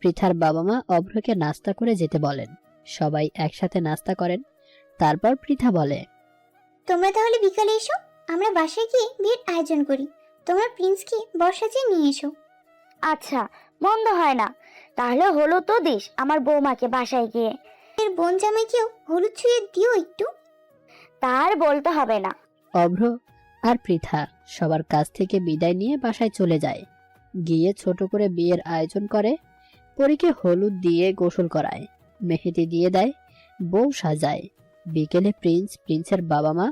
S3: পৃথার বাবা মা অভ্রকে নাস্তা করে যেতে বলেন। সবাই একসাথে নাস্তা করেন। তারপর পৃথা বলে,
S5: তোমরা তাহলে বিকালে এসো, আমরা বাসায় গিয়ে বিয়ের আয়োজন করি। তোমরা প্রিন্সকে বর্ষাচে নিয়ে এসো।
S8: আচ্ছা, মন্দ হয় না। তাহলে হলো তো দিস আমার বৌমাকে বাসায় গিয়ে।
S5: এর বোন জামাইকেও হলুদ ছুঁয়ে দিও একটু।
S8: তার বলতে হবে না।
S3: অভ্র আর পৃথা সবার কাছ থেকে বিদায় নিয়ে বাসায় চলে যায়। গিয়ে ছোট করে বিয়ের আয়োজন করে। পরীকে হলুদ দিয়ে গোসল করায়, মেহেদি দিয়ে দেয়, বউ সাজায়। বিকেলে প্রিন্সের বাবা মা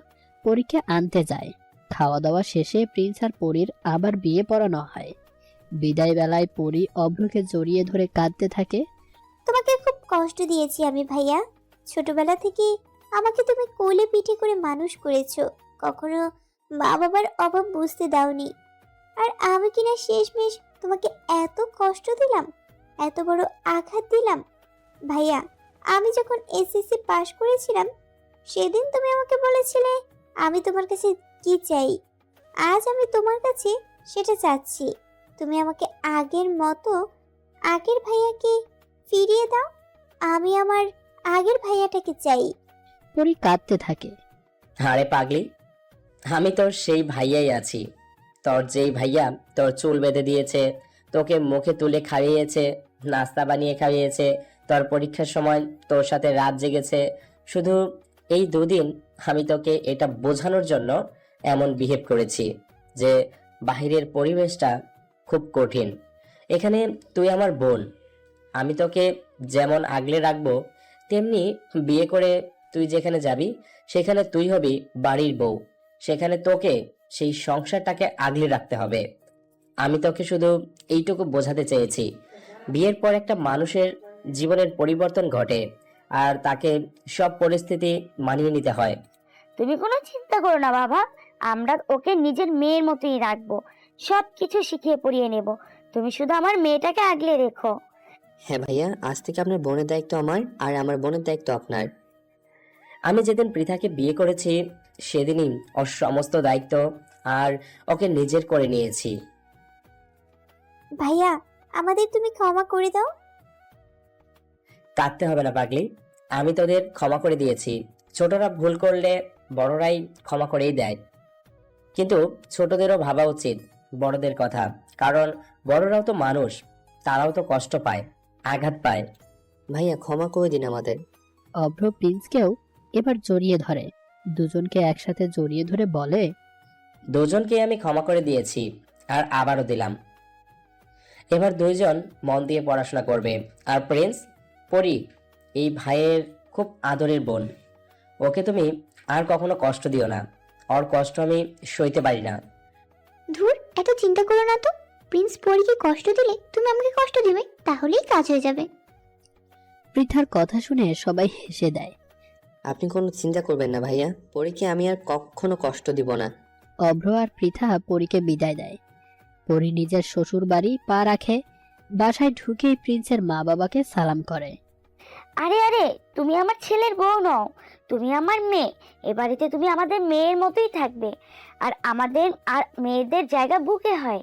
S3: পরীকে আনতে যায়। খাওয়া দাওয়া শেষে প্রিন্স আর পরীর আবার বিয়ে পড়ানো হয়। বিদায় বেলায় পরী অভ্রকে জড়িয়ে ধরে কাঁদতে থাকে।
S5: তোমাকে খুব কষ্ট দিয়েছি আমি ভাইয়া। ছোটবেলা থেকে আমাকে তুমি কোলে পিঠে করে মানুষ করেছো, কখনো মা বাবার অভাব বুঝতে দাওনি। আর আমি কিনা শেষমেশ তোমাকে এত কষ্ট দিলাম, এত বড় আঘাত দিলাম। ভাইয়া, আমি যখন এসএসসি পাশ করেছিলাম সেদিন তুমি আমাকে বলেছিলে আমি তোমার কাছে কি চাই। আজ আমি তোমার কাছে সেটা চাচ্ছি। তুমি আমাকে আগের মতো আগের ভাইয়াকে ফিরিয়ে দাও। আমি আমার আগের ভাইয়াটাকে চাই।
S3: পরি কাঁদতে থাকে।
S2: আরে পাগলি, আমি তোর সেই ভাইয়াই আছি। তোর যেই ভাইয়া তোর চুল বেঁধে দিয়েছে, তোকে মুখে তুলে খাইয়েছে, নাস্তা বানিয়ে খাইয়েছে, তোর পরীক্ষার সময় তোর সাথে রাত জেগেছে। শুধু এই দুদিন আমি তোকে এটা বোঝানোর জন্য এমন বিহেভ করেছি যে বাহিরের পরিবেশটা খুব কঠিন। এখানে তুই আমার বোন, আমি তোকে যেমন আগলে রাখবো, তেমনি বিয়ে করে তুই যেখানে যাবি সেখানে তুই হবি বাড়ির বউ। সেখানে তোকে সেই সংসারটাকে আগলে রাখতে হবে। আমি তোকে শুধু এইটুকু বোঝাতে চেয়েছি, বিয়ের পর একটা মানুষের জীবনের পরিবর্তন ঘটে, আর তাকে সব পরিস্থিতি মানিয়ে নিতে হয়।
S8: তুমি কোনো চিন্তা করো না বাবা, আমরা ওকে নিজের মেয়ের মতোই রাখবো, সব কিছু শিখিয়ে পড়িয়ে নেব। তুমি শুধু আমার মেয়েটাকে আগলে রেখো।
S7: হ্যাঁ ভাইয়া, আজ থেকে আপনার বোনের দায়িত্ব আমার, আর আমার বোনের দায়িত্ব আপনার।
S2: আমি যেদিন পৃথাকে বিয়ে করেছি সেদিনই ওর সমস্ত দায়িত্ব আর ওকে নিজের করে নিয়েছি।
S5: ভাইয়া, আমাদের তুমি ক্ষমা করে দাও।
S2: কাঁদতে হবে না পাগলি, আমি তোদের ক্ষমা করে দিয়েছি। ছোটরা ভুল করলে বড়রাই ক্ষমা করেই দেয়, কিন্তু ছোটদেরও ভাবা উচিত বড়দের কথা, কারণ বড়রাও তো মানুষ, তারাও তো কষ্ট পায়, আঘাত পায়।
S7: ভাইয়া ক্ষমা করে দিন আমাদের।
S3: অভ্র প্রিন্সকেও এবার জড়িয়ে ধরে। দুজনকে একসাথে জড়িয়ে ধরে বলে,
S2: দুজনকে আমি ক্ষমা করে দিয়েছি আর আবারও দিলাম। এবার দুইজন মন দিয়ে পড়াশোনা করবে। আর প্রিন্স, পরি এই ভাইয়ের খুব আদরের বোন, ওকে তুমি আর কখনো কষ্ট দিও না। ওর কষ্ট আমি সইতে পারি না।
S8: ধুর, এত চিন্তা করো না তো। প্রিন্স পরীকে কষ্ট দিলে তুমি আমাকে কষ্ট দিবে, তাহলেই কাজ হয়ে যাবে।
S3: পৃথার কথা শুনে সবাই হেসে দেয়।
S7: আপনি কোনো চিন্তা করবেন না ভাইয়া, পরীকে আমি আর কখনো কষ্ট দিব না।
S3: অভ্র আর পৃথা পরীকে বিদায় দেয়। পরী নিজের শ্বশুর বাড়ি পা রাখে। বাসায় ঢুকেই প্রিন্সের মা বাবাকে সালাম করে।
S8: আরে আরে, তুমি আমার ছেলের বউ নও, তুমি আমার মেয়ে। এ বাড়িতে তুমি আমাদের মেয়ের মতোই থাকবে, আর আমাদের আর মেয়েদের জায়গা বুকে হয়।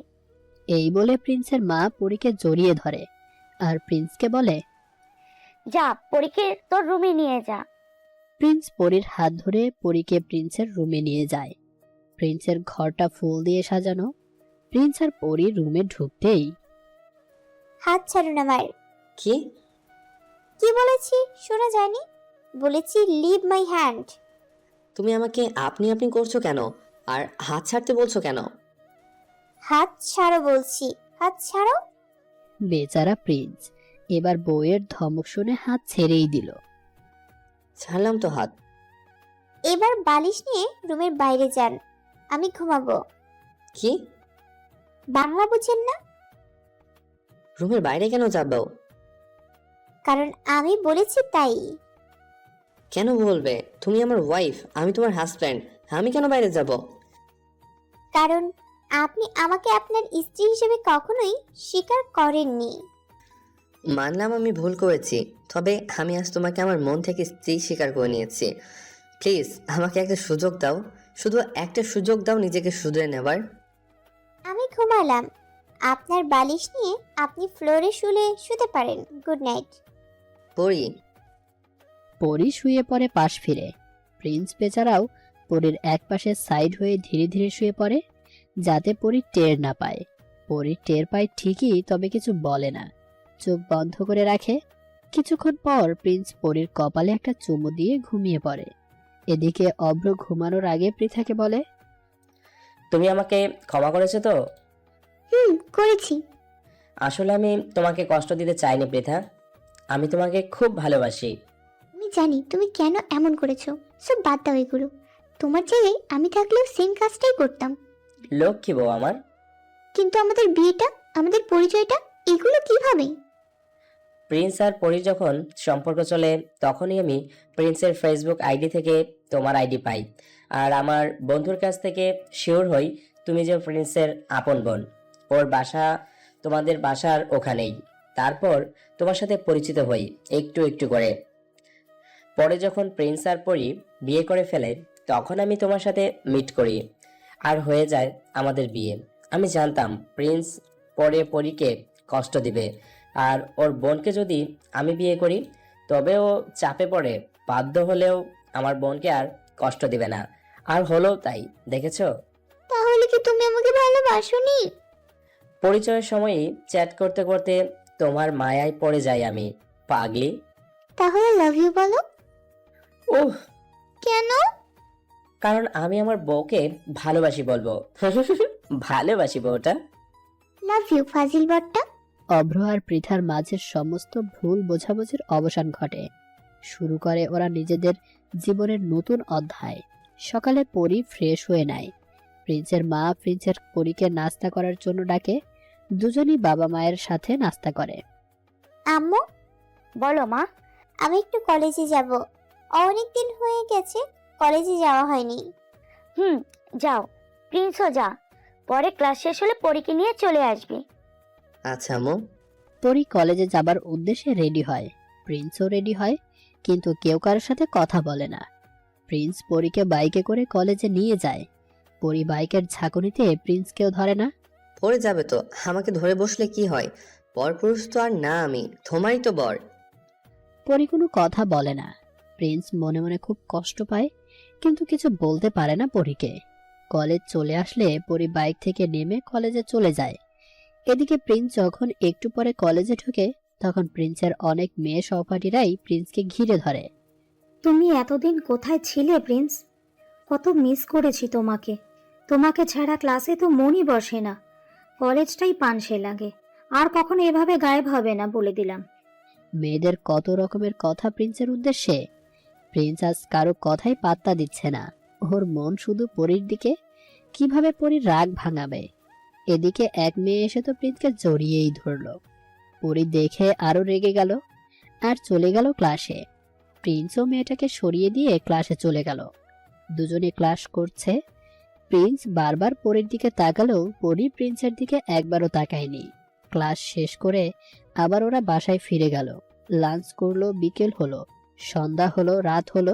S3: এই বলে প্রিন্সের মা পরীকে জড়িয়ে ধরে আর প্রিন্সকে বলে,
S8: যা, পরীকে তোর রুমে নিয়ে যা।
S3: প্রিন্স পরীর হাত ধরে পরীকে প্রিন্সের রুমে নিয়ে যায়। প্রিন্সের ঘরটা ফুল দিয়ে সাজানো। প্রিন্স আর পরী রুমে ঢুকতেই,
S5: হাত ছাড়ুন আমার।
S7: কি?
S5: কি বলেছি শোনা যায়নি? বলেছি লিভ মাই হ্যান্ড।
S7: তুমি আমাকে আপনি আপনি করছো কেন, আর হাত ছাড়তে বলছো কেন?
S5: হাত ছাড়ো বলছি, হাত ছাড়ো।
S3: বেচারা প্রিন্স এবার বউয়ের ধমক শুনে হাত ছেড়েই দিল।
S7: ছাড়লাম তো হাত।
S5: এবার বালিশ নিয়ে রুমের বাইরে যান, আমি ঘুমাবো।
S7: কি?
S5: বাংলা বুঝেন না?
S7: রুমের বাইরে কেন যাবো?
S5: কারণ আমি বলেছি তাই।
S7: কেন বলবে? তুমি আমার ওয়াইফ, আমি তোমার হাজব্যান্ড, আমি কেন বাইরে যাব?
S5: কারণ আপনি আমাকে আপনার স্ত্রী হিসেবে কখনোই স্বীকার করেননি।
S7: মানলাম আমি ভুল করেছি, তবে আমি আজ তোমাকে আমার মন থেকে স্ত্রী স্বীকার করে নিয়েছি। প্লিজ আমাকে একটা সুযোগ দাও, শুধু একটা সুযোগ দাও নিজেকে শুধরে নেবার।
S5: আমি ঘুমালাম, আপনার বালিশ নিয়ে আপনি ফ্লোরে শুতে পারেন। Good night.
S7: পড়ি।
S3: পরী শুয়ে পড়ে পাশ ফিরে। প্রিন্স বেচারাও পরীর এক পাশে সাইড হয়ে ধীরে ধীরে শুয়ে পড়ে, যাতে পরী টের না পায়। পরী টের পায় ঠিকই, তবে কিছু বলে না, চোখ বন্ধ করে রাখে। কিছুক্ষণ পর প্রিন্স পরীর কপালে একটা চুমু দিয়ে ঘুমিয়ে পড়ে। এদিকে অভ্র ঘুমানোর আগে পৃথাকে বলে,
S2: তুমি আমাকে ক্ষমা করেছো তো?
S8: করেছি।
S2: আসলে আমি তোমাকে কষ্ট দিতে চাইনি পৃথা, আমি তোমাকে খুব ভালোবাসি।
S8: আমি জানি তুমি কেন এমন করেছো, সব বাদ দাও এগুলো। তোমার জায়গায় আমি থাকলেও সেম কাজটাই করতাম।
S2: লক্ষ্মী বউ আমার।
S8: কিন্তু আমাদের বিয়েটা, আমাদের পরিচয়টা, এগুলো কিভাবে?
S2: প্রিন্স আর পরীর যখন সম্পর্ক চলে তখনই আমি প্রিন্সের ফেসবুক আইডি থেকে তোমার আইডি পাই, আর আমার বন্ধুর কাছ থেকে শিওর হই তুমি যে প্রিন্সের আপন বোন। ওর বাসা তোমাদের বাসার ওখানেই। তারপর তোমার সাথে পরিচিত হই একটু একটু করে। পরে যখন প্রিন্স আর পরি বিয়ে করে ফেলে, তখন আমি তোমার সাথে মিট করি আর হয়ে যায় আমাদের বিয়ে। আমি জানতাম প্রিন্স পরে পরীকে কষ্ট দিবে, আর ওর বোনকে যদি আমি বিয়ে করি তবে ও চাপে পড়ে বাধ্য হলেও আমার বোনকে আর কষ্ট দিবে না। আর হলো তাই, দেখেছো?
S5: তাহলে কি তুমি আমাকে ভালোবাসোনি?
S2: পরিচয়ের সময়ই চ্যাট করতে করতে তোমার মায়ায় পড়ে যাই আমি, পাগলি।
S5: তাহলে লাভ ইউ বলো।
S2: ওহ,
S5: কেন?
S2: কারণ আমি আমার বউকে ভালোবাসি বলবো। ভালোবাসি বউটা।
S5: লাভ ইউ ফাজিল বটটা।
S3: অভ্র আর পৃথার মাঝের সমস্ত ভুল বোঝাবুঝির অবসান ঘটে। শুরু করে ওরা নিজেদের জীবনের নতুন অধ্যায়। সকালে পরি ফ্রেশ হয়ে নেয়। প্রিন্সের মা প্রিন্সের পরীকে নাস্তা করার জন্য ডাকে। দুজনই বাবা মায়ের সাথে নাস্তা করে।
S5: আম্মু,
S8: বলো মা।
S5: আমি একটু কলেজে যাব। অনেক দিন হয়ে গেছে কলেজে যাওয়া হয়নি।
S8: যাও, প্রিন্সও যা, পরে ক্লাস শেষ হলে পরীকে নিয়ে চলে আসবি।
S7: আচ্ছা আম্মু।
S3: পরি কলেজে যাবার উদ্দেশ্যে রেডি হয়। প্রিন্সও রেডি হয়, কিন্তু কেউ কারোর সাথে কথা বলে না। প্রিন্স পরীকে বাইকে করে কলেজে নিয়ে যায়। পরি বাইকের ঝাঁকুনিতে প্রিন্সকেও ধরে না।
S7: পড়ে যাবে তো, আমাকে ধরে বসলে কি হয়? পরপুরুষ তো আর না আমি, তোমারই তো বর।
S3: পরি কোনো কথা বলে না। প্রিন্স মনে মনে খুব কষ্ট পায়, কিন্তু কিছু বলতে পারে না পরীকে। কলেজ চলে আসলে পরি বাইক থেকে নেমে কলেজে চলে যায়। এদিকে প্রিন্স যখন একটু পরে কলেজে ঢোকে, তখন প্রিন্সের অনেক মেয়ে সহপাঠীরাই প্রিন্সকে ঘিরে ধরে।
S9: তুমি এতদিন কোথায় ছিলে প্রিন্স? কত মিস করেছি তোমাকে। তোমাকে ছাড়া ক্লাসে তো মনই বসে না, কলেজটাই পানসে লাগে। আর কখনো এভাবে গায়েব হবে না বলে দিলাম।
S3: মেয়েদের কত রকমের কথা প্রিন্সের উদ্দেশ্যে। প্রিন্স আজ কারো কথাই পাত্তা দিচ্ছে না। ওর মন শুধু পরীর দিকে, কিভাবে পরীর রাগ ভাঙাবে। এদিকে এক মেয়ে এসে তো প্রিন্সকে জড়িয়েই ধরলো। পরী দেখে আরো রেগে গেল আর চলে গেল ক্লাসে। প্রিন্সও মেয়েটাকে সরিয়ে দিয়ে ক্লাসে চলে গেল। দুজনে ক্লাস করছে। প্রিন্স বারবার পরীর দিকে তাকালেও পরী প্রিন্সের দিকে একবারও তাকায়নি। ক্লাস শেষ করে আবার ওরা বাসায় ফিরে গেল। লাঞ্চ করলো, বিকেল হলো, সন্ধ্যা হলো, রাত হলো।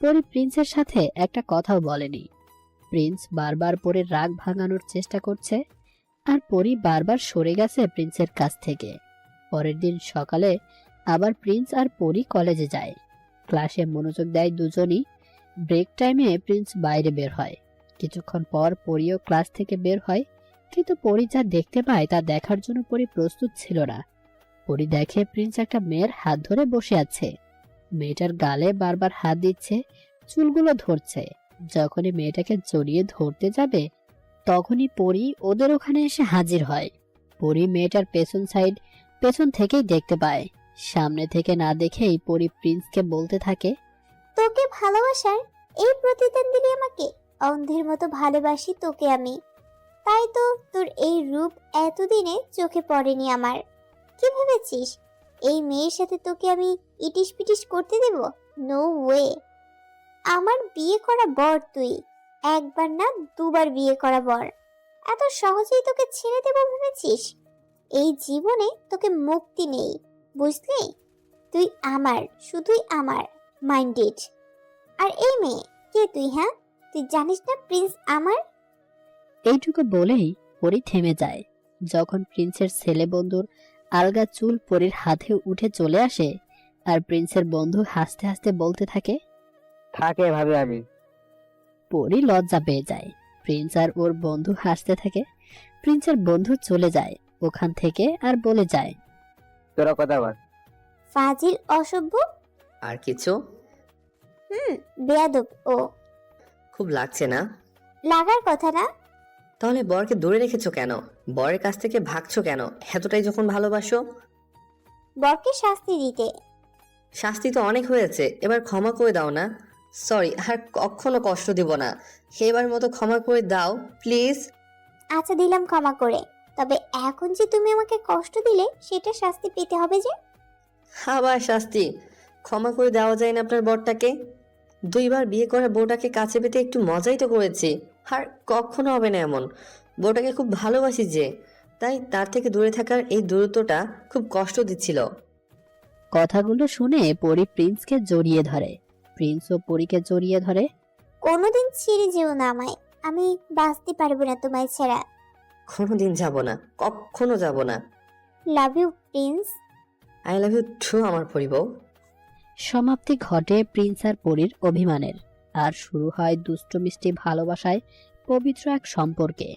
S3: পরী প্রিন্সের সাথে একটা কথাও বলেনি। প্রিন্স বারবার পরীর রাগ ভাঙানোর চেষ্টা করছে, আর পরী বারবার সরে গেছে প্রিন্সের কাছ থেকে। পরের দিন সকালে আবার প্রিন্স আর পরী কলেজে যায়। ক্লাসে মনোযোগ দেয় দুজনই। ব্রেক টাইমে প্রিন্স বাইরে বের হয়। কিছুক্ষণ পর পরীও ক্লাস থেকে বের হয়, কিন্তু পরী যা দেখতে পায় তা দেখার জন্য পরী প্রস্তুত ছিল না। পরী দেখে প্রিন্স একটা মেয়ের হাত ধরে বসে আছে। মেয়েটার গালে বারবার হাত দিচ্ছে, চুলগুলো ধরছে। যখনই মেয়েটাকে জড়িয়ে ধরতে যাবে, তখনই পরী ওদের ওখানে এসে হাজির হয়। পরী মেয়েটার পেছন থেকেই দেখতে পায়। সামনে থেকে না দেখেই পরী প্রিন্সকে বলতে থাকে,
S5: তোকে ভালোবাসার এই প্রতিদান দিলি আমাকে। অন্ধের মতো ভালোবাসি তোকে আমি, তাই তো তোর এই রূপ এতদিনে চোখে পড়েনি আমার। কি ভেবেছিস এই মেয়ের সাথে তোকে আমি ইটিস পিটিস করতে দেব? No way. আমার বিয়ে করা বর তুই, একবার না দুবার বিয়ে করা বর। এত সহজেই তোকে ছেড়ে দেব ভেবেছিস? এই জীবনে তোকে মুক্তি নেই, বুঝলি? তুই আমার, শুধুই আমার, মাইন্ডেড। আর এই মেয়ে কে তুই? হ্যাঁ, তুই জানিস না প্রিন্স আমার?
S3: এইটুকু বলেই পরী থেমে যায়। যখন প্রিন্সের ছেলে বন্ধুর আলগা চুল পরীর হাতে উঠে চলে আসে, আর প্রিন্সের বন্ধু হাসতে হাসতে বলতে থাকে,
S10: থাকে ভাবে আমি।
S3: পরী লজ্জা পেয়ে যায়। প্রিন্স আর ওর বন্ধু হাসতে থাকে। প্রিন্সের বন্ধু চলে যায় ওখান থেকে আর বলে যায়,
S10: তোরা কথা বল।
S5: ফাজিল, অসভ্য।
S7: আর কিছু?
S5: বেয়াদব ও।
S7: খুব লাগছে না?
S5: লাগার কথা না।
S7: তাহলে বরকে দূরে রেখেছো কেন? বরের কাছ থেকে ভাগছো কেন এতটাই যখন ভালোবাসো?
S5: বরকে শাস্তি দিতে।
S7: শাস্তি তো অনেক হয়েছে, এবার ক্ষমা করে দাও না। সরি, আর কখনো কষ্ট দিব না। এবার মতো ক্ষমা করে দাও প্লিজ।
S5: আচ্ছা, দিলাম ক্ষমা করে। তবে এখন যে তুমি আমাকে কষ্ট দিলে সেটা শাস্তি পেতে হবে যে।
S7: আবার শাস্তি? ক্ষমা করে দেওয়া যায় না আপনার বরটাকে? 2 বার বিয়ে করা বউটাকে কাছে পেতে একটু মজাই তো করেছি। আর কখনো হবে না এমন। বউটাকে খুব ভালোবাসি যে। তাই তার থেকে দূরে থাকার এই দূরত্বটা খুব কষ্ট দিচ্ছিল।
S3: কথাগুলো শুনে পরি প্রিন্সকে জড়িয়ে ধরে। প্রিন্সও পরীকে জড়িয়ে ধরে।
S5: কোনোদিন ছেড়ে যেও না আমায়, আমি বাঁচতে পারবো না তোমায় ছাড়া।
S7: কোনোদিন যাব না, কখনো যাব না।
S5: Love you prince.
S7: I love you too আমার পরিবউ।
S3: সমাপ্তি ঘটে প্রিন্স আর পরীর অভিমানের, আর শুরু হয় দুষ্ট মিষ্টি ভালোবাসায় পবিত্র এক সম্পর্কে।